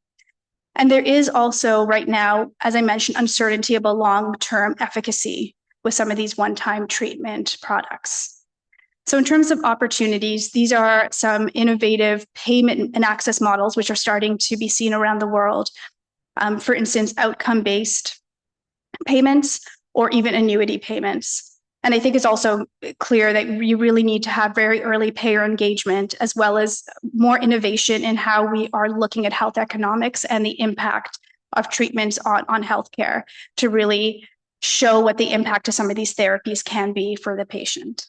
And there is also right now, as I mentioned, uncertainty about long-term efficacy with some of these one-time treatment products. So in terms of opportunities, these are some innovative payment and access models which are starting to be seen around the world. For instance, outcome-based payments or even annuity payments. And I think it's also clear that you really need to have very early payer engagement, as well as more innovation in how we are looking at health economics and the impact of treatments on healthcare to really show what the impact of some of these therapies can be for the patient.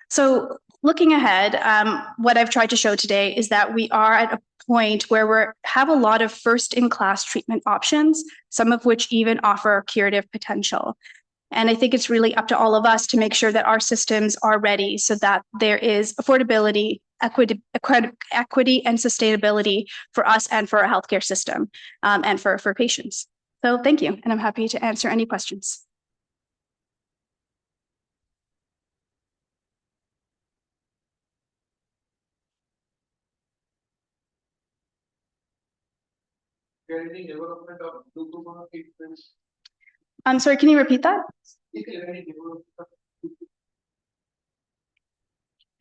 So looking ahead, what I've tried to show today is that we are at a point where we have a lot of first-in-class treatment options, some of which even offer curative potential. And I think it's really up to all of us to make sure that our systems are ready so that there is affordability, equity, and sustainability for us and for our healthcare system and for patients. So thank you, and I'm happy to answer any questions. I'm sorry, can you repeat that?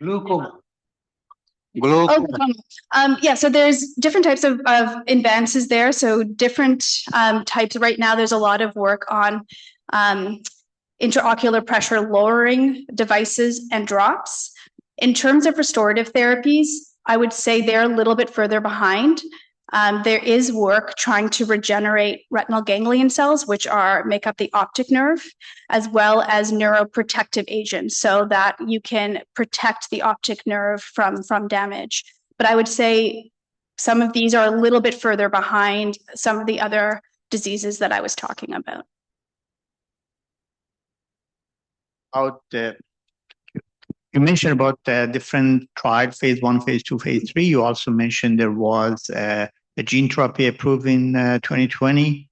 Glaucoma. Yeah, so there's different types of advances there. So different types. Right now, there's a lot of work on intraocular pressure lowering devices and drops. In terms of restorative therapies, I would say they're a little bit further behind. There is work trying to regenerate retinal ganglion cells, which make up the optic nerve, as well as neuroprotective agents so that you can protect the optic nerve from damage. But I would say some of these are a little bit further behind some of the other diseases that I was talking about. You mentioned about different trials, phase 1, phase 2, phase 3. You also mentioned there was a gene therapy approved in 2020.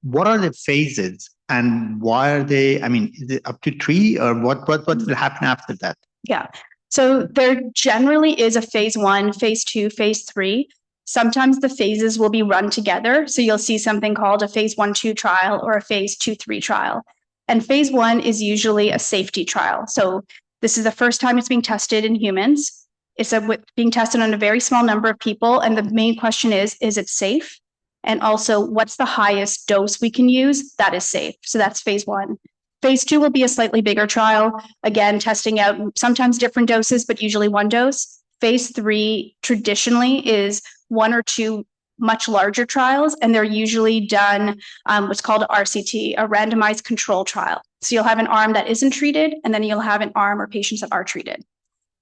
What are the phases and why are they, is it up to 3 or what will happen after that? Yeah, so there generally is a phase 1, phase 2, phase 3. Sometimes the phases will be run together. So you'll see something called a phase 1/2 trial or a phase 2/3 trial. And phase 1 is usually a safety trial. So this is the first time it's being tested in humans. It's being tested on a very small number of people. And the main question is it safe? And also, what's the highest dose we can use that is safe? So that's phase 1. Phase 2 will be a slightly bigger trial, again, testing out sometimes different doses, but usually one dose. Phase 3 traditionally is 1 or 2 much larger trials, and they're usually done what's called a RCT, a randomized control trial. So you'll have an arm that isn't treated, and then you'll have an arm or patients that are treated.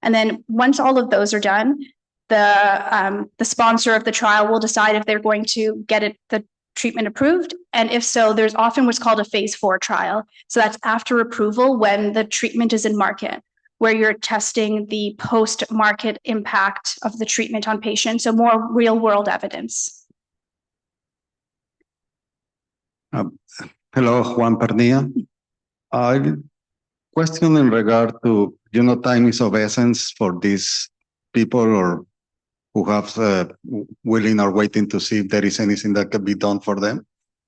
And then once all of those are done, the sponsor of the trial will decide if they're going to get the treatment approved. And if so, there's often what's called a phase 4 trial. So that's after approval when the treatment is in market, where you're testing the post-market impact of the treatment on patients, so more real-world evidence. Hello, Juan Pernia. Question in regard to, time is of essence for these people or who have willing or waiting to see if there is anything that can be done for them.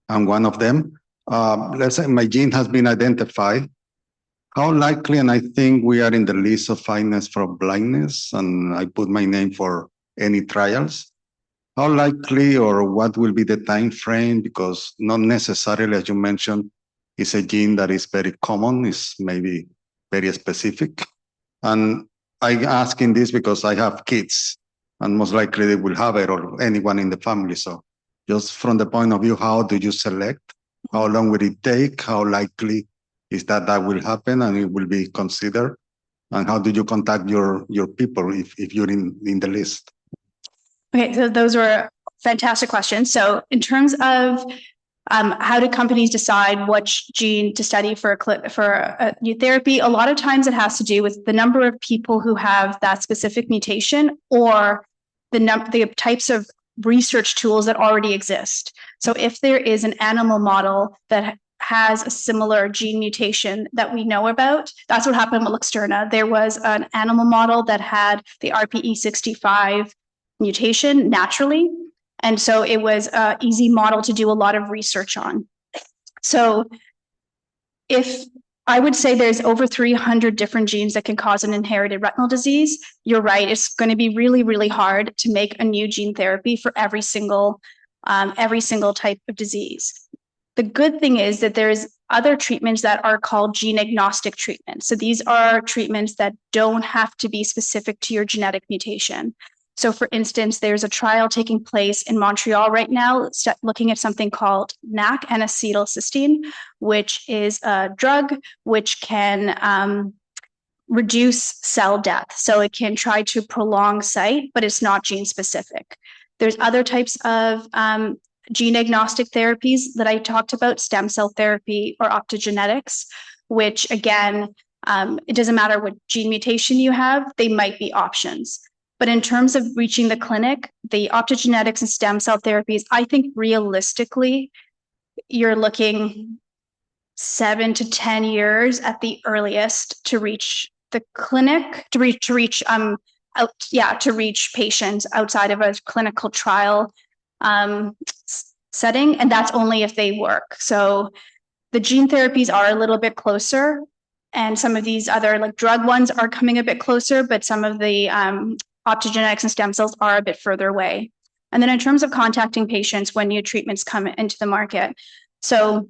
And one of them, let's say my gene has been identified. How likely, and I think we are in the list of finance for blindness, and I put my name for any trials. How likely or what will be the time frame? Because not necessarily, as you mentioned, it's a gene that is very common. It's maybe very specific. And I'm asking this because I have kids, and most likely they will have it, or anyone in the family. So just from the point of view, how do you select? How long will it take? How likely is that will happen and it will be considered? And how do you contact your people if you're in the list? Okay, so those were fantastic questions. So in terms of how do companies decide which gene to study for a new therapy? A lot of times it has to do with the number of people who have that specific mutation, or the types of research tools that already exist. So if there is an animal model that has a similar gene mutation that we know about, that's what happened with Luxturna. There was an animal model that had the RPE65 mutation naturally. And so it was an easy model to do a lot of research on. So if I would say there's over 300 different genes that can cause an inherited retinal disease, you're right. It's going to be really, really hard to make a new gene therapy for every single type of disease. The good thing is that there's other treatments that are called gene agnostic treatments. So these are treatments that don't have to be specific to your genetic mutation. So for instance, there's a trial taking place in Montreal right now, looking at something called NAC, N-acetylcysteine, which is a drug which can reduce cell death. So it can try to prolong sight, but it's not gene specific. There's other types of gene agnostic therapies that I talked about, stem cell therapy or optogenetics, which again, it doesn't matter what gene mutation you have, they might be options. But in terms of reaching the clinic, the optogenetics and stem cell therapies, I think realistically, you're looking 7 to 10 years at the earliest to reach the clinic, to reach patients outside of a clinical trial setting, and that's only if they work. So the gene therapies are a little bit closer, and some of these other like drug ones are coming a bit closer, but some of the optogenetics and stem cells are a bit further away. And then in terms of contacting patients when new treatments come into the market, so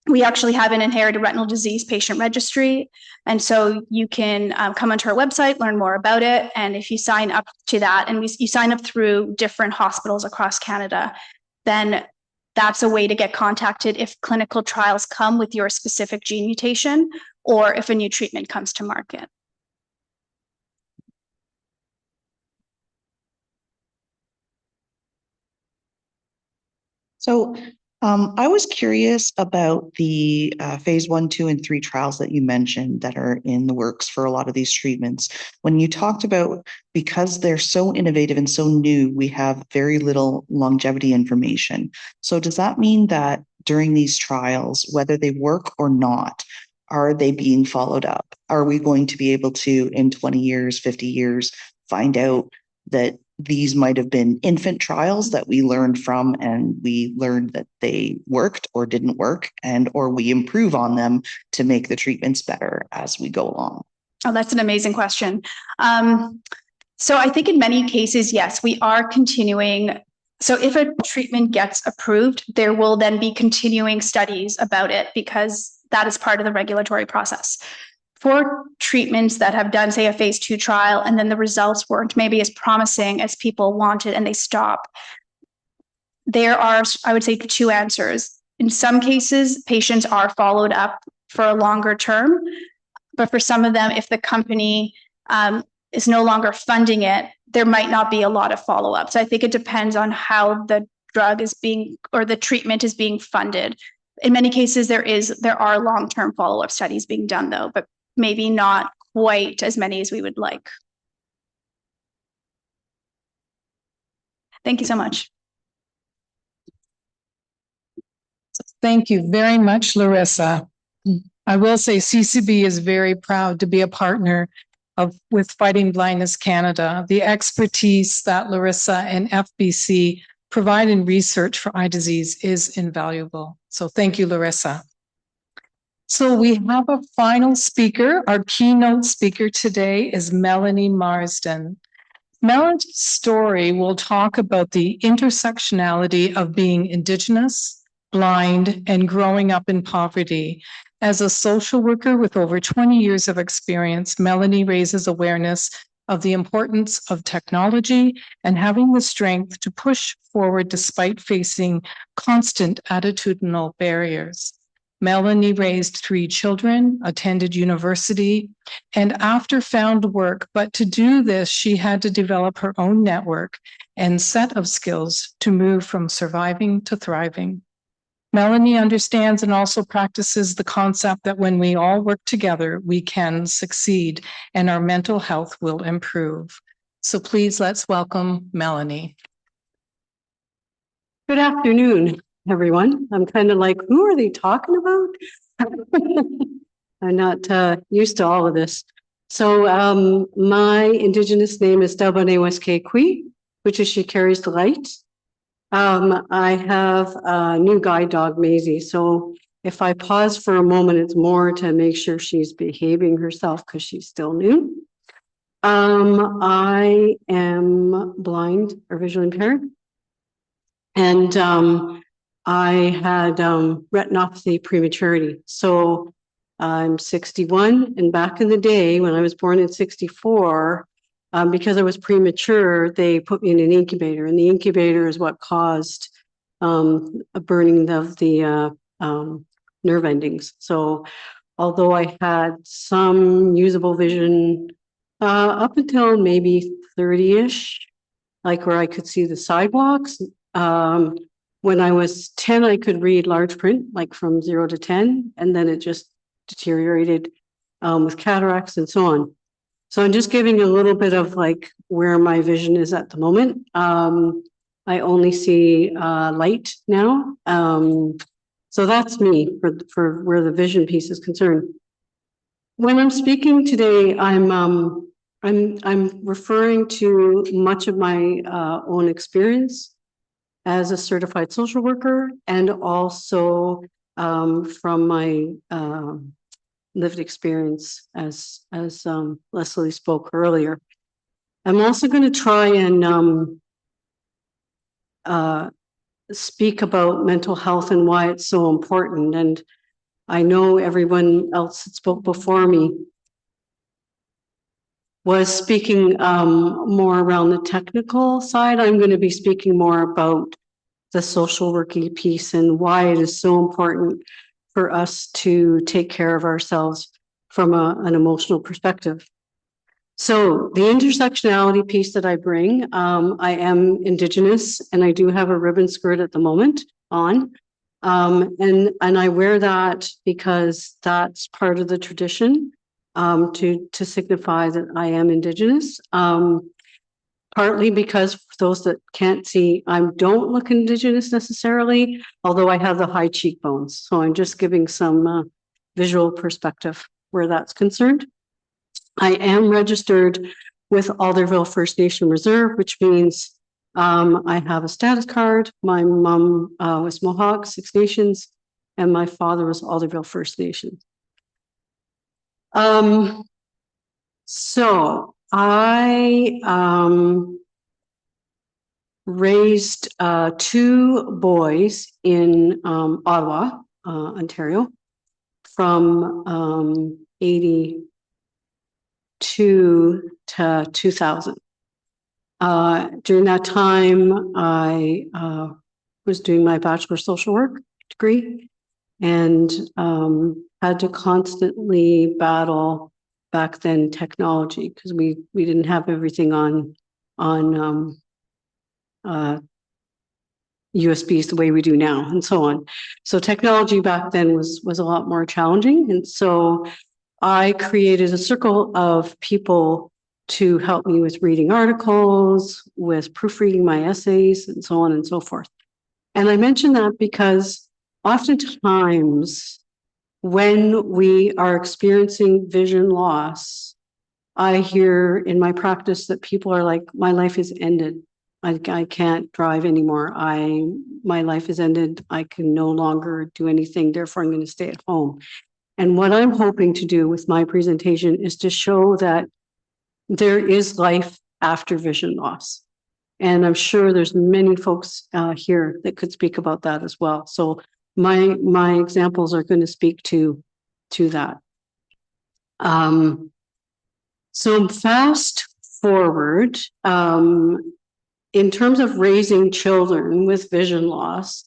we actually have an inherited retinal disease patient registry. And so you can come onto our website, learn more about it. And if you sign up to that, and you sign up through different hospitals across Canada, then that's a way to get contacted if clinical trials come with your specific gene mutation, or if a new treatment comes to market. So I was curious about the phase 1, 2, and 3 trials that you mentioned that are in the works for a lot of these treatments. When you talked about, because they're so innovative and so new, we have very little longevity information. So does that mean that during these trials, whether they work or not, are they being followed up? Are we going to be able to, in 20 years, 50 years, find out that these might have been infant trials that we learned from, and we learned that they worked or didn't work, or we improve on them to make the treatments better as we go along? Oh, that's an amazing question. So I think in many cases, yes, we are continuing. So if a treatment gets approved, there will then be continuing studies about it, because that is part of the regulatory process. For treatments that have done, say, a phase 2 trial, and then the results weren't maybe as promising as people wanted and they stop, there are, I would say, 2 answers. In some cases, patients are followed up for a longer term, but for some of them, if the company is no longer funding it, there might not be a lot of follow-up. So I think it depends on how the drug is being, or the treatment is being funded. In many cases, there are long-term follow-up studies being done, though, but maybe not quite as many as we would like. Thank you so much. Thank you very much, Larissa. I will say CCB is very proud to be a partner with Fighting Blindness Canada. The expertise that Larissa and FBC provide in research for eye disease is invaluable. So thank you, Larissa. So we have a final speaker. Our keynote speaker today is Melanie Marsden. Melanie's story will talk about the intersectionality of being Indigenous, blind, and growing up in poverty, As a social worker with over 20 years of experience, Melanie raises awareness of the importance of technology and having the strength to push forward despite facing constant attitudinal barriers. Melanie raised 3 children, attended university, and after found work. But to do this, she had to develop her own network and set of skills to move from surviving to thriving. Melanie understands and also practices the concept that when we all work together, we can succeed and our mental health will improve. So please let's welcome Melanie. Good afternoon, everyone. I'm kind of like, who are they talking about? I'm not used to all of this. So my Indigenous name is Delbane Weskekwi, which is She Carries the Light. I have a new guide dog, Maisie. So if I pause for a moment, it's more to make sure she's behaving herself because she's still new. I am blind or visually impaired. And I had retinopathy prematurity. So I'm 61. And back in the day when I was born in 64, because I was premature, they put me in an incubator, and the incubator is what caused a burning of the nerve endings. So although I had some usable vision up until maybe 30-ish, like where I could see the sidewalks, when I was 10, I could read large print, like from 0 to 10, and then it just deteriorated with cataracts and so on. So I'm just giving a little bit of like where my vision is at the moment. I only see light now. So that's me for where the vision piece is concerned. When I'm speaking today, I'm referring to much of my own experience as a certified social worker, and also from my lived experience as Leslie spoke earlier. I'm also going to try and speak about mental health and why it's so important. And I know everyone else that spoke before me was speaking more around the technical side. I'm going to be speaking more about the social working piece and why it is so important for us to take care of ourselves from an emotional perspective. So the intersectionality piece that I bring, I am Indigenous and I do have a ribbon skirt at the moment on. And I wear that because that's part of the tradition to signify that I am Indigenous. Partly because for those that can't see, I don't look Indigenous necessarily, although I have the high cheekbones. So I'm just giving some visual perspective where that's concerned. I am registered with Alderville First Nation Reserve, which means I have a status card. My mom was Mohawk, Six Nations, and my father was Alderville First Nation. So I raised 2 boys in Ottawa, Ontario, from 82 to 2000. During that time, I was doing my Bachelor of Social Work degree and had to constantly battle back then technology because we didn't have everything on USBs the way we do now and so on. So technology back then was a lot more challenging. And so I created a circle of people to help me with reading articles, with proofreading my essays, and so on and so forth. And I mention that because oftentimes when we are experiencing vision loss, I hear in my practice that people are like, my life is ended. I can't drive anymore. My life is ended. I can no longer do anything. Therefore, I'm going to stay at home. And what I'm hoping to do with my presentation is to show that there is life after vision loss. And I'm sure there's many folks here that could speak about that as well. So my examples are going to speak to to that. So fast forward, in terms of raising children with vision loss,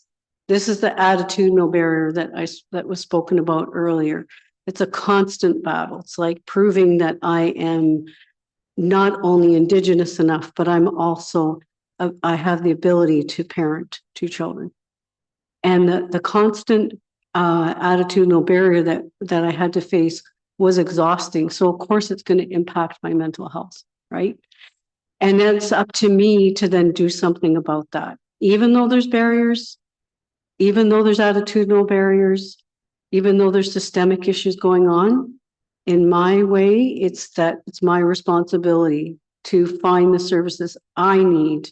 this is the attitudinal barrier that was spoken about earlier. It's a constant battle. It's like proving that I am not only Indigenous enough, but I'm also, I have the ability to parent two children. And the constant attitudinal barrier that I had to face was exhausting. So of course it's going to impact my mental health, right? And it's up to me to then do something about that. Even though there's barriers, even though there's attitudinal barriers, even though there's systemic issues going on, in my way, it's my responsibility to find the services I need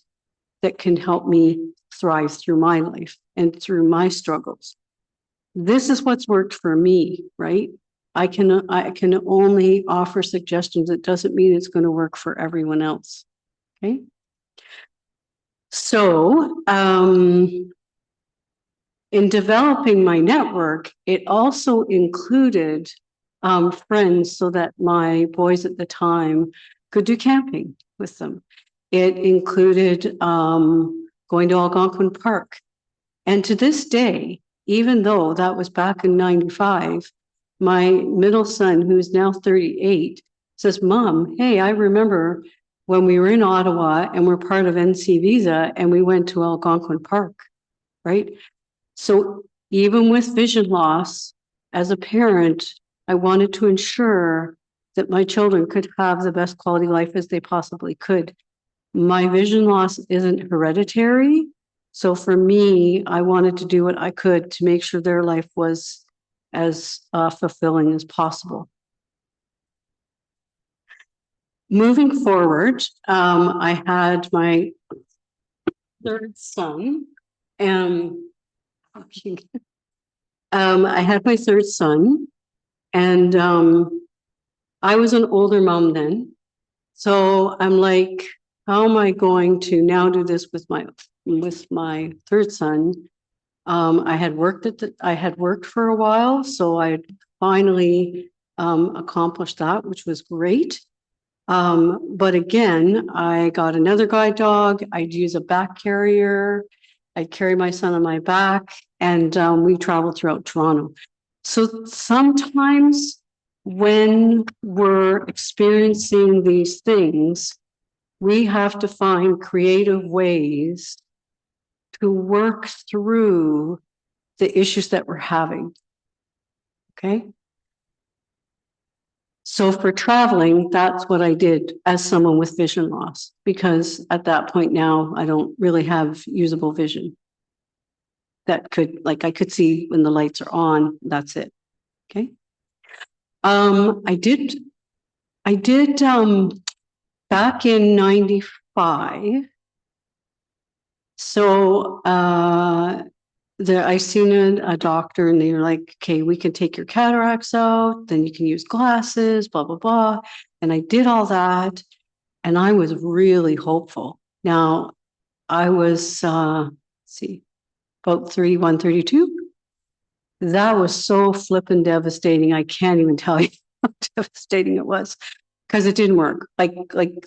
that can help me thrive through my life and through my struggles. This is what's worked for me, right? I can only offer suggestions. It doesn't mean it's going to work for everyone else. Okay. So, in developing my network, it also included friends so that my boys at the time could do camping with them. It included going to Algonquin Park. And to this day, even though that was back in 95, my middle son, who's now 38, says, Mom, hey, I remember when we were in Ottawa and we're part of NC Visa and we went to Algonquin Park, right? So even with vision loss, as a parent, I wanted to ensure that my children could have the best quality life as they possibly could. My vision loss isn't hereditary. So for me, I wanted to do what I could to make sure their life was as fulfilling as possible. Moving forward, I had my third son, and I had my third son, and I was an older mom then. So I'm like, how am I going to now do this with my third son? I had worked for a while, so I finally accomplished that, which was great. But again, I got another guide dog. I'd use a back carrier. I'd carry my son on my back, and we traveled throughout Toronto. So sometimes when we're experiencing these things, we have to find creative ways to work through the issues that we're having. Okay. So for traveling, that's what I did as someone with vision loss, because at that point now, I don't really have usable vision. That could, like, I could see when the lights are on, that's it. Okay. I did back in 95. So, I seen a doctor and they were like, okay, we can take your cataracts out, then you can use glasses, blah, blah, blah. And I did all that. And I was really hopeful. Now I was, about 31, 32. That was so flippin' devastating. I can't even tell you how devastating it was, because it didn't work. Like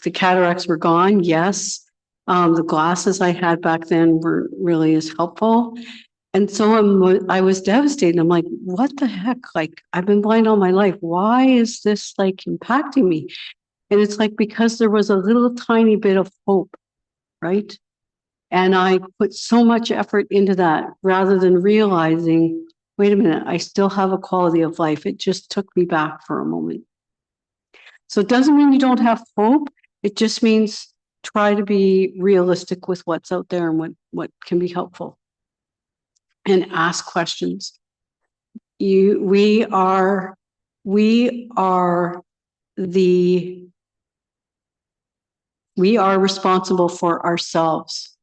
the cataracts were gone. Yes. The glasses I had back then were really as helpful. And so I was devastated. I'm like, what the heck? Like, I've been blind all my life. Why is this like impacting me? And it's like, because there was a little tiny bit of hope, right? And I put so much effort into that rather than realizing, wait a minute, I still have a quality of life. It just took me back for a moment. So it doesn't mean you don't have hope. It just means try to be realistic with what's out there and what can be helpful. And ask questions. We are responsible for ourselves.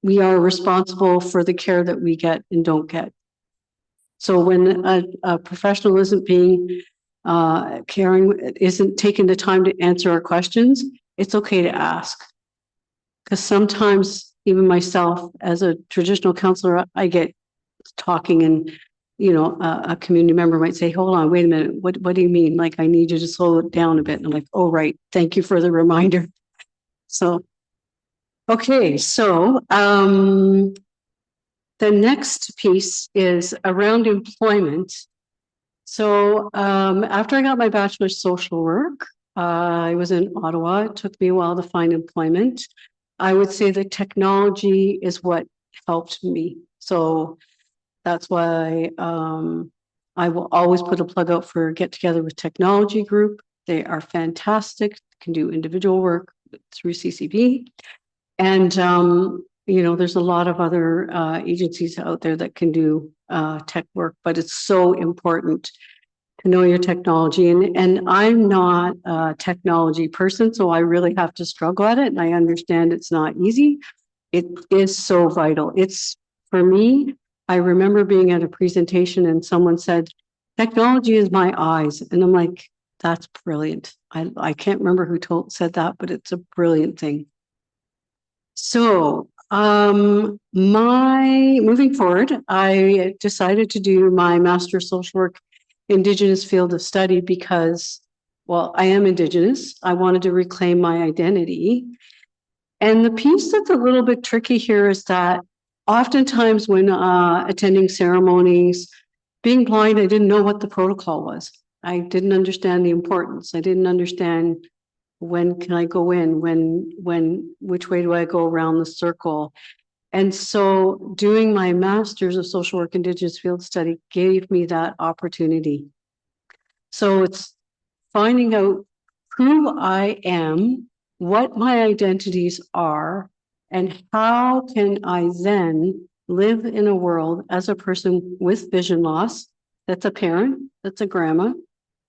We are responsible for the care that we get and don't get. So when a professional isn't being caring, isn't taking the time to answer our questions, it's okay to ask. Because sometimes even myself as a traditional counselor, I get talking and a community member might say, hold on, wait a minute, what do you mean? Like, I need you to slow it down a bit. And I'm like, oh, right, thank you for the reminder. So, okay, so the next piece is around employment. So after I got my bachelor's social work, I was in Ottawa. It took me a while to find employment. I would say that technology is what helped me. So that's why I will always put a plug out for Get Together with Technology Group. They are fantastic, can do individual work through CCB. And, there's a lot of other agencies out there that can do tech work, but it's so important to know your technology. And I'm not a technology person, so I really have to struggle at it. And I understand it's not easy. It is so vital. It's, for me, I remember being at a presentation and someone said, technology is my eyes. And I'm like, that's brilliant. I can't remember who said that, but it's a brilliant thing. So moving forward, I decided to do my Master of Social Work Indigenous field of study because, well, I am Indigenous. I wanted to reclaim my identity. And the piece that's a little bit tricky here is that oftentimes when attending ceremonies, being blind, I didn't know what the protocol was. I didn't understand the importance. I didn't understand when can I go in, which way do I go around the circle? And so doing my Master's of Social Work Indigenous Field Study gave me that opportunity. So it's finding out who I am, what my identities are, and how can I then live in a world as a person with vision loss, that's a parent, that's a grandma,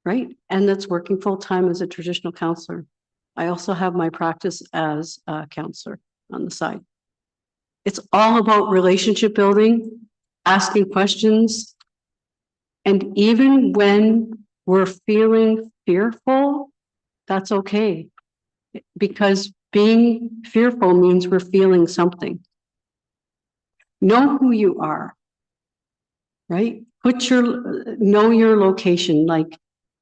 right? And that's working full-time as a traditional counselor. I also have my practice as a counselor on the side. It's all about relationship building, asking questions. And even when we're feeling fearful, that's okay. Because being fearful means we're feeling something. Know who you are, right? Know your location. Like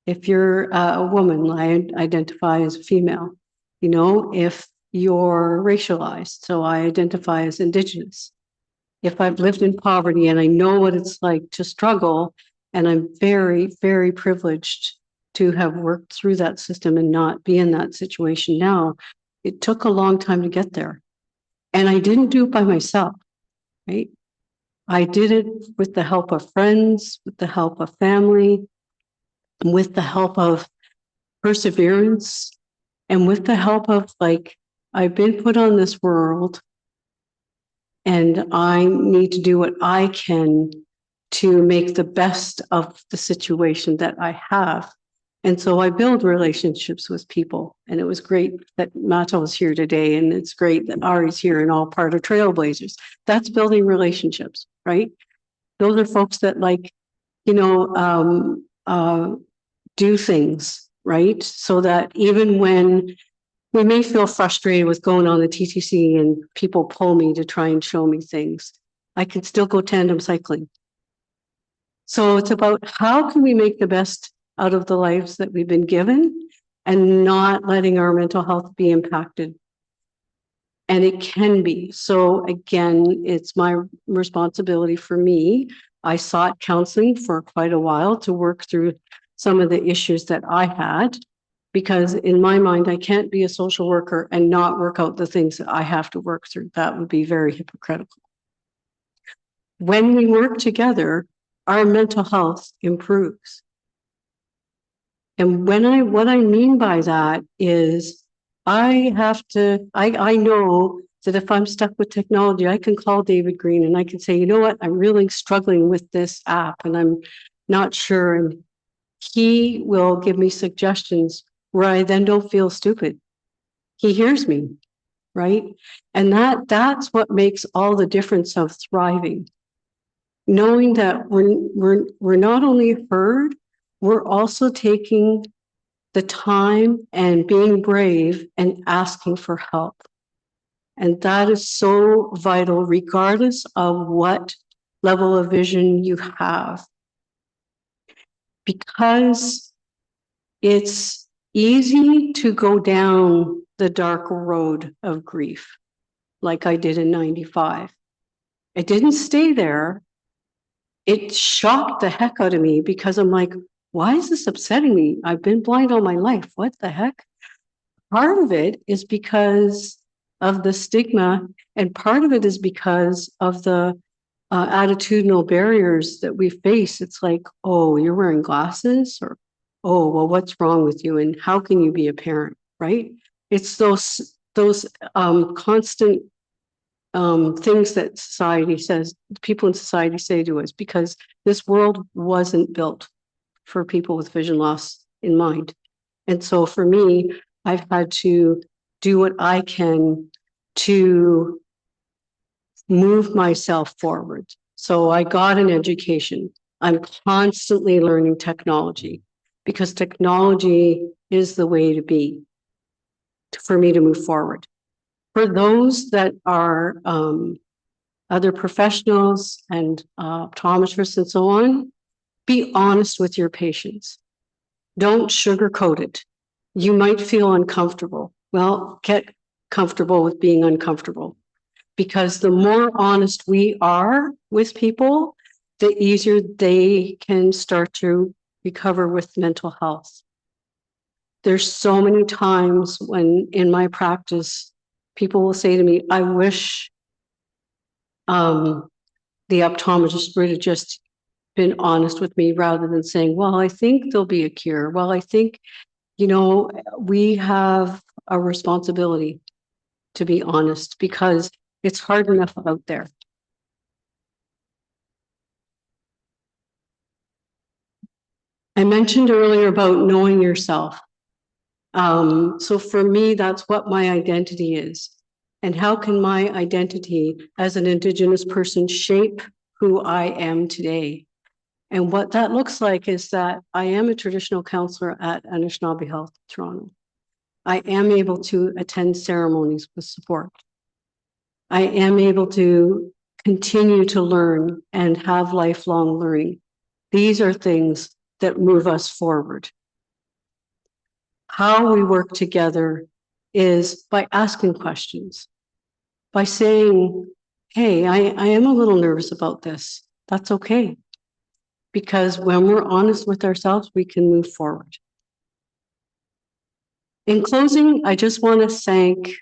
if you're a woman, I identify as female. If you're racialized, so I identify as Indigenous. If I've lived in poverty and I know what it's like to struggle, and I'm very, very privileged to have worked through that system and not be in that situation now. It took a long time to get there. And I didn't do it by myself, right? I did it with the help of friends, with the help of family, with the help of perseverance, and with the help of I've been put on this world and I need to do what I can to make the best of the situation that I have. And so I build relationships with people. And it was great that Mato is here today. And it's great that Ari's here and all part of Trailblazers. That's building relationships, right? Those are folks that do things, right? So that even when we may feel frustrated with going on the TTC and people pull me to try and show me things, I can still go tandem cycling. So it's about how can we make the best out of the lives that we've been given and not letting our mental health be impacted. And it can be. So again, it's my responsibility for me. I sought counseling for quite a while to work through some of the issues that I had, because in my mind, I can't be a social worker and not work out the things that I have to work through. That would be very hypocritical. When we work together, our mental health improves. And what I mean by that is I know that if I'm stuck with technology, I can call David Green and I can say, you know what, I'm really struggling with this app and I'm not sure. And he will give me suggestions where I then don't feel stupid. He hears me, right? And that's what makes all the difference of thriving. Knowing that we're not only heard, we're also taking the time and being brave and asking for help. And that is so vital, regardless of what level of vision you have. because it's easy to go down the dark road of grief, like I did in 95. It didn't stay there. It shocked the heck out of me because I'm like, why is this upsetting me? I've been blind all my life. What the heck? Part of it is because of the stigma, and part of it is because of the attitudinal barriers that we face. It's like, oh, you're wearing glasses, or, oh, well, what's wrong with you? And how can you be a parent, right? It's those constant things that society says, people in society say to us, because this world wasn't built for people with vision loss in mind. And so for me, I've had to do what I can to move myself forward. So I got an education. I'm constantly learning technology because technology is the way to be for me to move forward. For those that are other professionals and optometrists and so on, be honest with your patients. Don't sugarcoat it. You might feel uncomfortable. Well, get comfortable with being uncomfortable, because the more honest we are with people, the easier they can start to recover with mental health. There's so many times when in my practice, people will say to me, I wish the optometrist would have just been honest with me rather than saying, well, I think there'll be a cure. Well, I think, we have a responsibility to be honest because it's hard enough out there. I mentioned earlier about knowing yourself. So for me, that's what my identity is. And how can my identity as an Indigenous person shape who I am today? And what that looks like is that I am a traditional counselor at Anishinaabe Health Toronto. I am able to attend ceremonies with support. I am able to continue to learn and have lifelong learning. These are things that move us forward. How we work together is by asking questions, by saying, hey, I am a little nervous about this. That's okay. Because when we're honest with ourselves, we can move forward. In closing, I just want to thank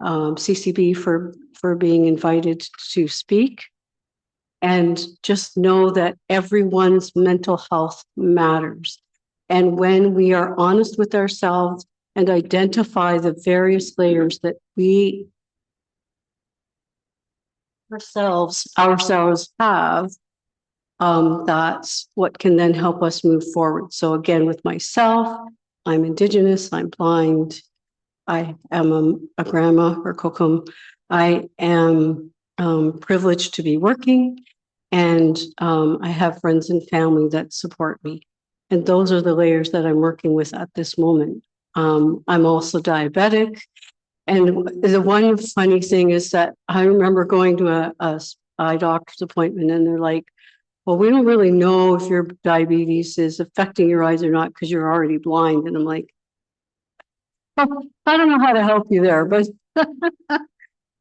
CCB for being invited to speak, and just know that everyone's mental health matters. And when we are honest with ourselves and identify the various layers that we ourselves have, that's what can then help us move forward. So again, with myself, I'm Indigenous, I'm blind, I am a grandma or kokum. I am privileged to be working, and I have friends and family that support me. And those are the layers that I'm working with at this moment. I'm also diabetic. And the one funny thing is that I remember going to a eye doctor's appointment, and they're like, well, we don't really know if your diabetes is affecting your eyes or not because you're already blind. And I'm like, oh, I don't know how to help you there, but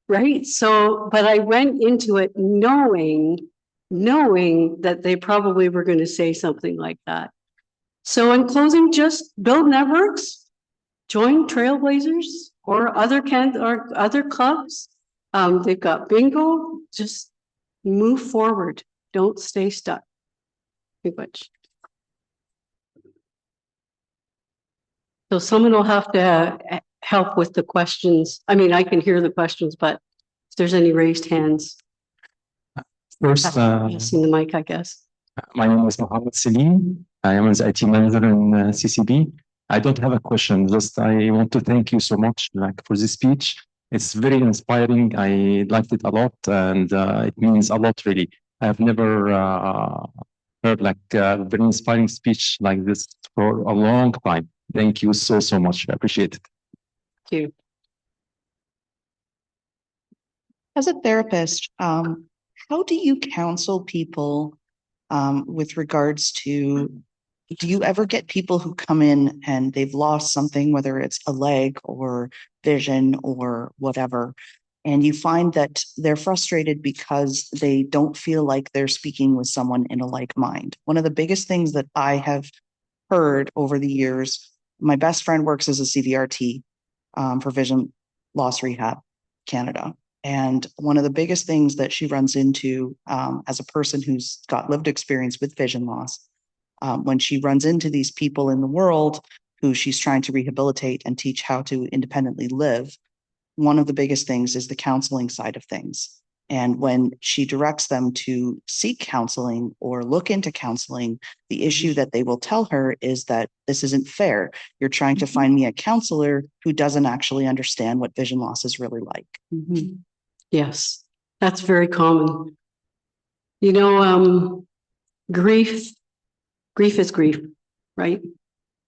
right. So, but I went into it knowing that they probably were going to say something like that. So in closing, just build networks, join Trailblazers or other clubs. They've got bingo. Just move forward. Don't stay stuck. Pretty much. So someone will have to help with the questions. I mean, I can hear the questions, but if there's any raised hands. First, passing the mic, I guess. my name is Mohammed Salim. I am the IT manager in CCB. I don't have a question. Just I want to thank you so much, for this speech. It's very inspiring. I liked it a lot, and it means a lot, really. I have never heard a very inspiring speech like this for a long time. Thank you so much. I appreciate it. Thank you. As a therapist, how do you counsel people with regards to do you ever get people who come in and they've lost something, whether it's a leg or vision or whatever, and you find that they're frustrated because they don't feel like they're speaking with someone in a like mind? One of the biggest things that I have heard over the years, my best friend works as a CVRT for Vision Loss Rehab Canada. And one of the biggest things that she runs into as a person who's got lived experience with vision loss, when she runs into these people in the world who she's trying to rehabilitate and teach how to independently live, one of the biggest things is the counseling side of things. And when she directs them to seek counseling or look into counseling, the issue that they will tell her is that this isn't fair. You're trying to find me a counselor who doesn't actually understand what vision loss is really like. Mhm. Yes, that's very common. You know, grief is grief, right?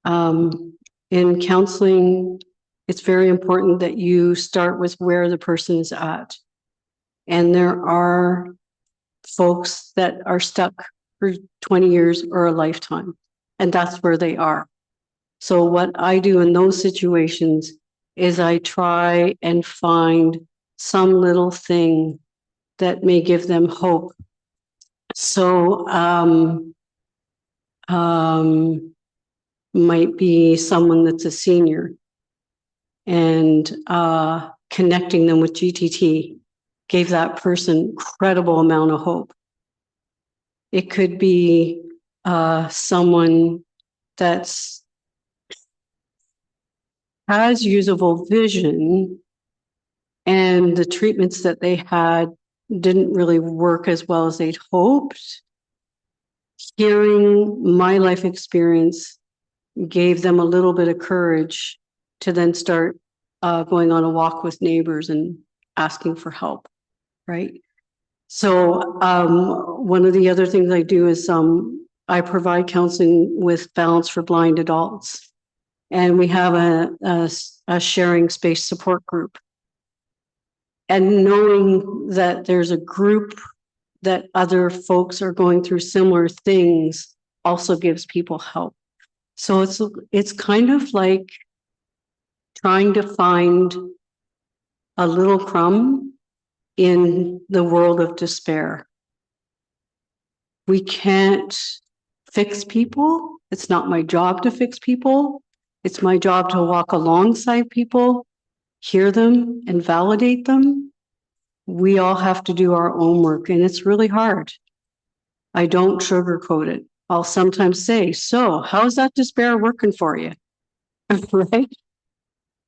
In counseling, it's very important that you start with where the person is at. And there are folks that are stuck for 20 years or a lifetime, and that's where they are. So what I do in those situations is I try and find some little thing that may give them hope. So, might be someone that's a senior, and connecting them with GTT gave that person incredible amount of hope. It could be someone that's has usable vision, and the treatments that they had didn't really work as well as they'd hoped. Hearing my life experience gave them a little bit of courage to then start going on a walk with neighbors and asking for help, right? So one of the other things I do is I provide counseling with Balance for Blind Adults. And we have a sharing space support group. And knowing that there's a group that other folks are going through similar things also gives people help. So it's kind of like trying to find a little crumb in the world of despair. We can't fix people. It's not my job to fix people. It's my job to walk alongside people, hear them, and validate them. We all have to do our own work, and it's really hard. I don't sugarcoat it. I'll sometimes say, so how's that despair working for you? Right?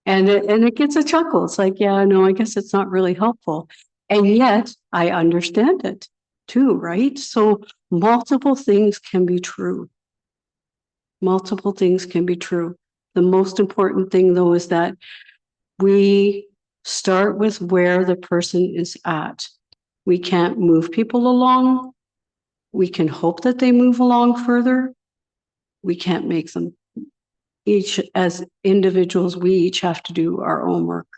And it gets a chuckle. It's like, yeah, no, I guess it's not really helpful. And yet I understand it too, right? So multiple things can be true. Multiple things can be true. The most important thing, though, is that we start with where the person is at. We can't move people along. We can hope that they move along further. We can't make them. Each, as individuals, we each have to do our own work.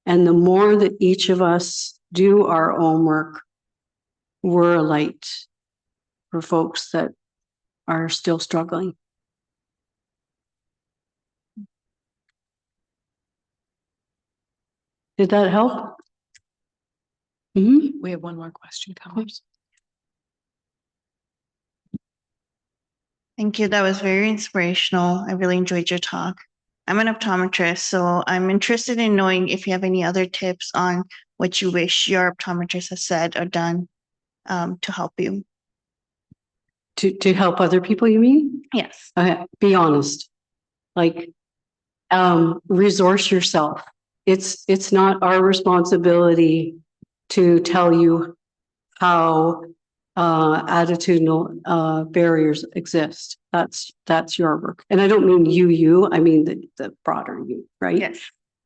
And the more that each of us do our own work, we're a light for folks that are still struggling. Did that help? We have one more question coming. Thank you. That was very inspirational. I really enjoyed your talk. I'm an optometrist, so I'm interested in knowing if you have any other tips on what you wish your optometrist has said or done to help you. To help other people, you mean? Yes. Okay, be honest. Like, resource yourself. It's not our responsibility to tell you how attitudinal barriers exist. That's your work. And I don't mean you, I mean the broader you, right? Yes.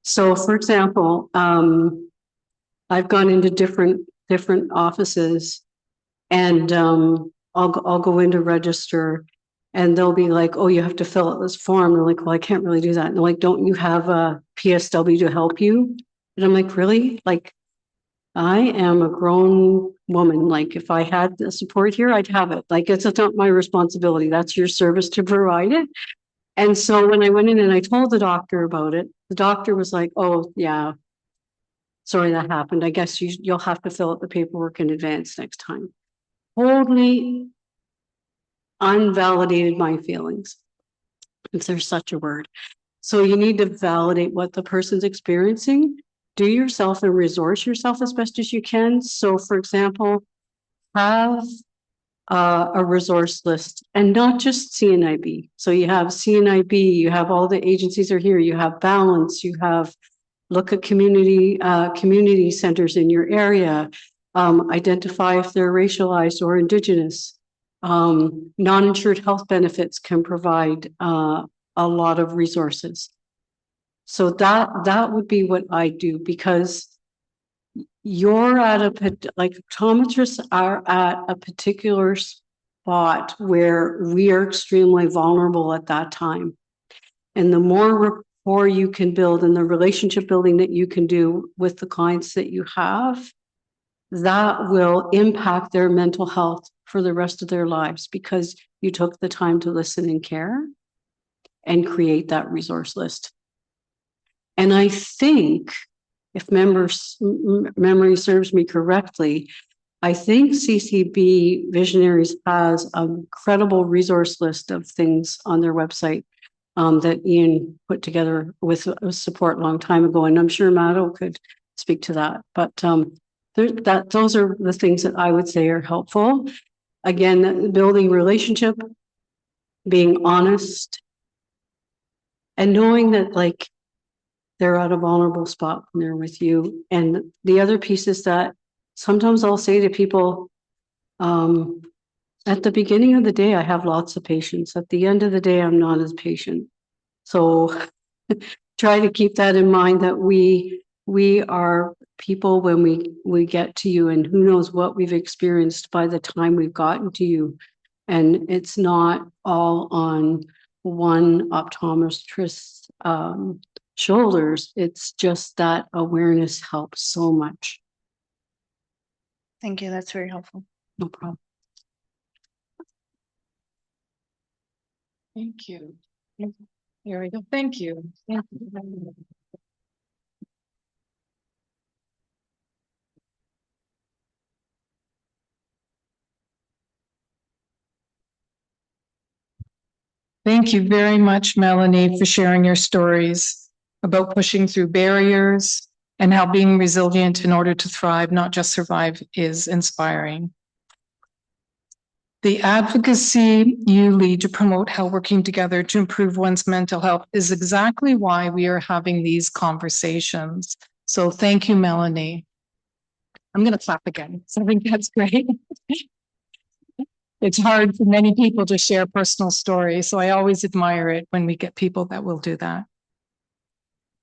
So for example, I've gone into different offices, and I'll go in to register, and they'll be like, oh, you have to fill out this form. They're like, well, I can't really do that. And they're like, don't you have a PSW to help you? And I'm like, really? Like, I am a grown woman. Like if I had the support here, I'd have it. Like it's not my responsibility. That's your service to provide it. And so when I went in and I told the doctor about it, the doctor was like, oh yeah, sorry that happened. I guess you'll have to fill out the paperwork in advance next time. Totally unvalidated my feelings, if there's such a word. So you need to validate what the person's experiencing. Do yourself and resource yourself as best as you can. So for example, have a resource list and not just CNIB. So you have CNIB, you have all the agencies are here, you have balance, you have look at community centers in your area, identify if they're racialized or Indigenous. Non-insured health benefits can provide a lot of resources. So that would be what I do, because you're at like optometrists are at a particular spot where we are extremely vulnerable at that time. And the more rapport you can build and the relationship building that you can do with the clients that you have, that will impact their mental health for the rest of their lives, because you took the time to listen and care and create that resource list. And I think, if memory serves me correctly, I think CCB Visionaries has an incredible resource list of things on their website that Ian put together with support a long time ago. And I'm sure Maddo could speak to that. But those are the things that I would say are helpful. Again, building relationship, being honest, and knowing that like they're at a vulnerable spot when they're with you. And the other piece is that sometimes I'll say to people, at the beginning of the day, I have lots of patience. At the end of the day, I'm not as patient. So try to keep that in mind, that we are people when we get to you, and who knows what we've experienced by the time we've gotten to you. And it's not all on one optometrist's shoulders. It's just that awareness helps so much. Thank you. That's very helpful. No problem. Thank you. Here we go. Thank you. Thank you. Thank you very much, Melanie, for sharing your stories about pushing through barriers and how being resilient in order to thrive, not just survive, is inspiring. The advocacy you lead to promote how working together to improve one's mental health is exactly why we are having these conversations. So thank you, Melanie. I'm going to clap again. So I think that's great. It's hard for many people to share personal stories, so I always admire it when we get people that will do that.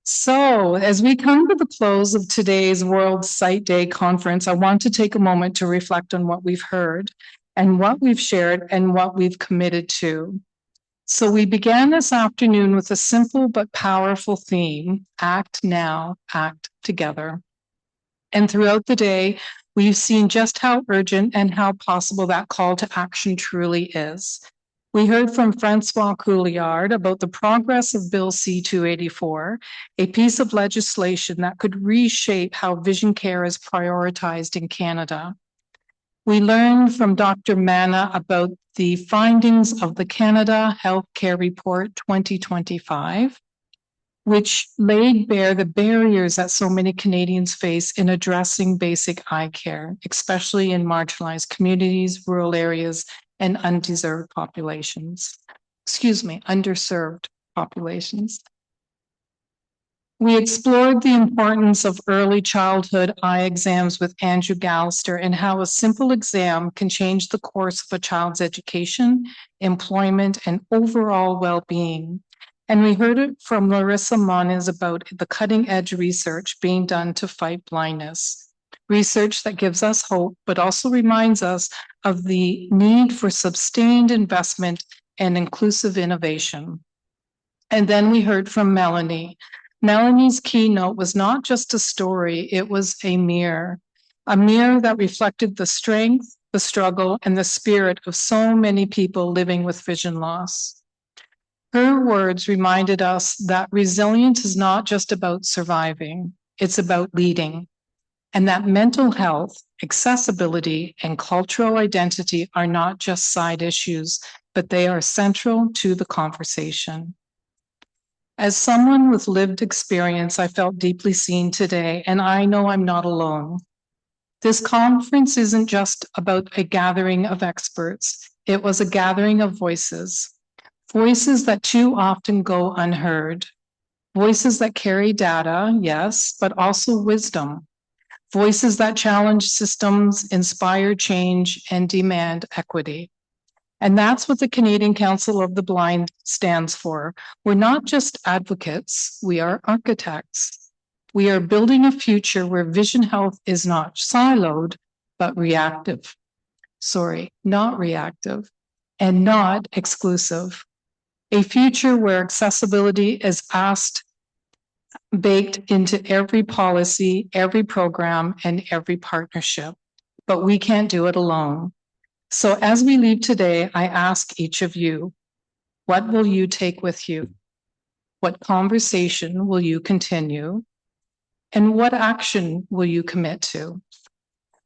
So as we come to the close of today's World Sight Day conference, I want to take a moment to reflect on what we've heard and what we've shared and what we've committed to. So we began this afternoon with a simple but powerful theme: act now, act together. And throughout the day, we've seen just how urgent and how possible that call to action truly is. We heard from Francois Couillard about the progress of Bill C-284, a piece of legislation that could reshape how vision care is prioritized in Canada. We learned from Dr. Manna about the findings of the Canada Healthcare Report 2025, which laid bare the barriers that so many Canadians face in addressing basic eye care, especially in marginalized communities, rural areas, and underserved populations. We explored the importance of early childhood eye exams with Andrew Gallister and how a simple exam can change the course of a child's education, employment, and overall well-being. And we heard it from Larissa Moniz about the cutting-edge research being done to fight blindness. Research that gives us hope, but also reminds us of the need for sustained investment and inclusive innovation. And then we heard from Melanie. Melanie's keynote was not just a story, it was a mirror. a mirror that reflected the strength, the struggle, and the spirit of so many people living with vision loss. Her words reminded us that resilience is not just about surviving, it's about leading, and that mental health, accessibility, and cultural identity are not just side issues, but they are central to the conversation. As someone with lived experience, I felt deeply seen today, and I know I'm not alone. This conference isn't just about a gathering of experts. It was a gathering of voices, voices that too often go unheard, voices that carry data, yes, but also wisdom, voices that challenge systems, inspire change, and demand equity. And that's what the Canadian Council of the Blind stands for. We're not just advocates, we are architects. We are building a future where vision health is not siloed, but reactive. Not reactive and not exclusive. A future where accessibility is baked into every policy, every program, and every partnership. But we can't do it alone. So as we leave today, I ask each of you, what will you take with you? What conversation will you continue? And what action will you commit to?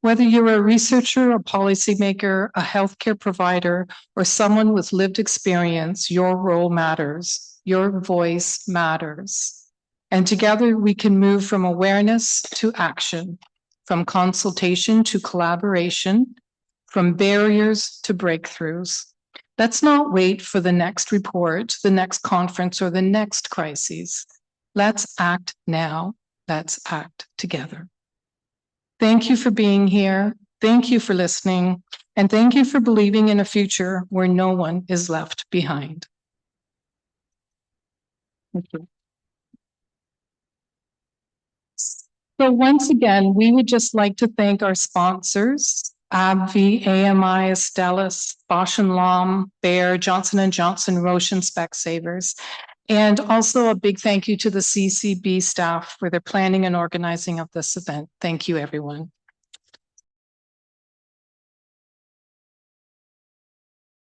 Whether you're a researcher, a policymaker, a healthcare provider, or someone with lived experience, your role matters. Your voice matters. And together we can move from awareness to action, from consultation to collaboration, from barriers to breakthroughs. Let's not wait for the next report, the next conference, or the next crisis. Let's act now. Let's act together. Thank you for being here. Thank you for listening. And thank you for believing in a future where no one is left behind. Thank you. So once again, we would just like to thank our sponsors, AbbVie, AMI, Astellas, Bausch & Lomb, Bayer, Johnson & Johnson, Roche, and Specsavers. And also a big thank you to the CCB staff for their planning and organizing of this event. Thank you, everyone.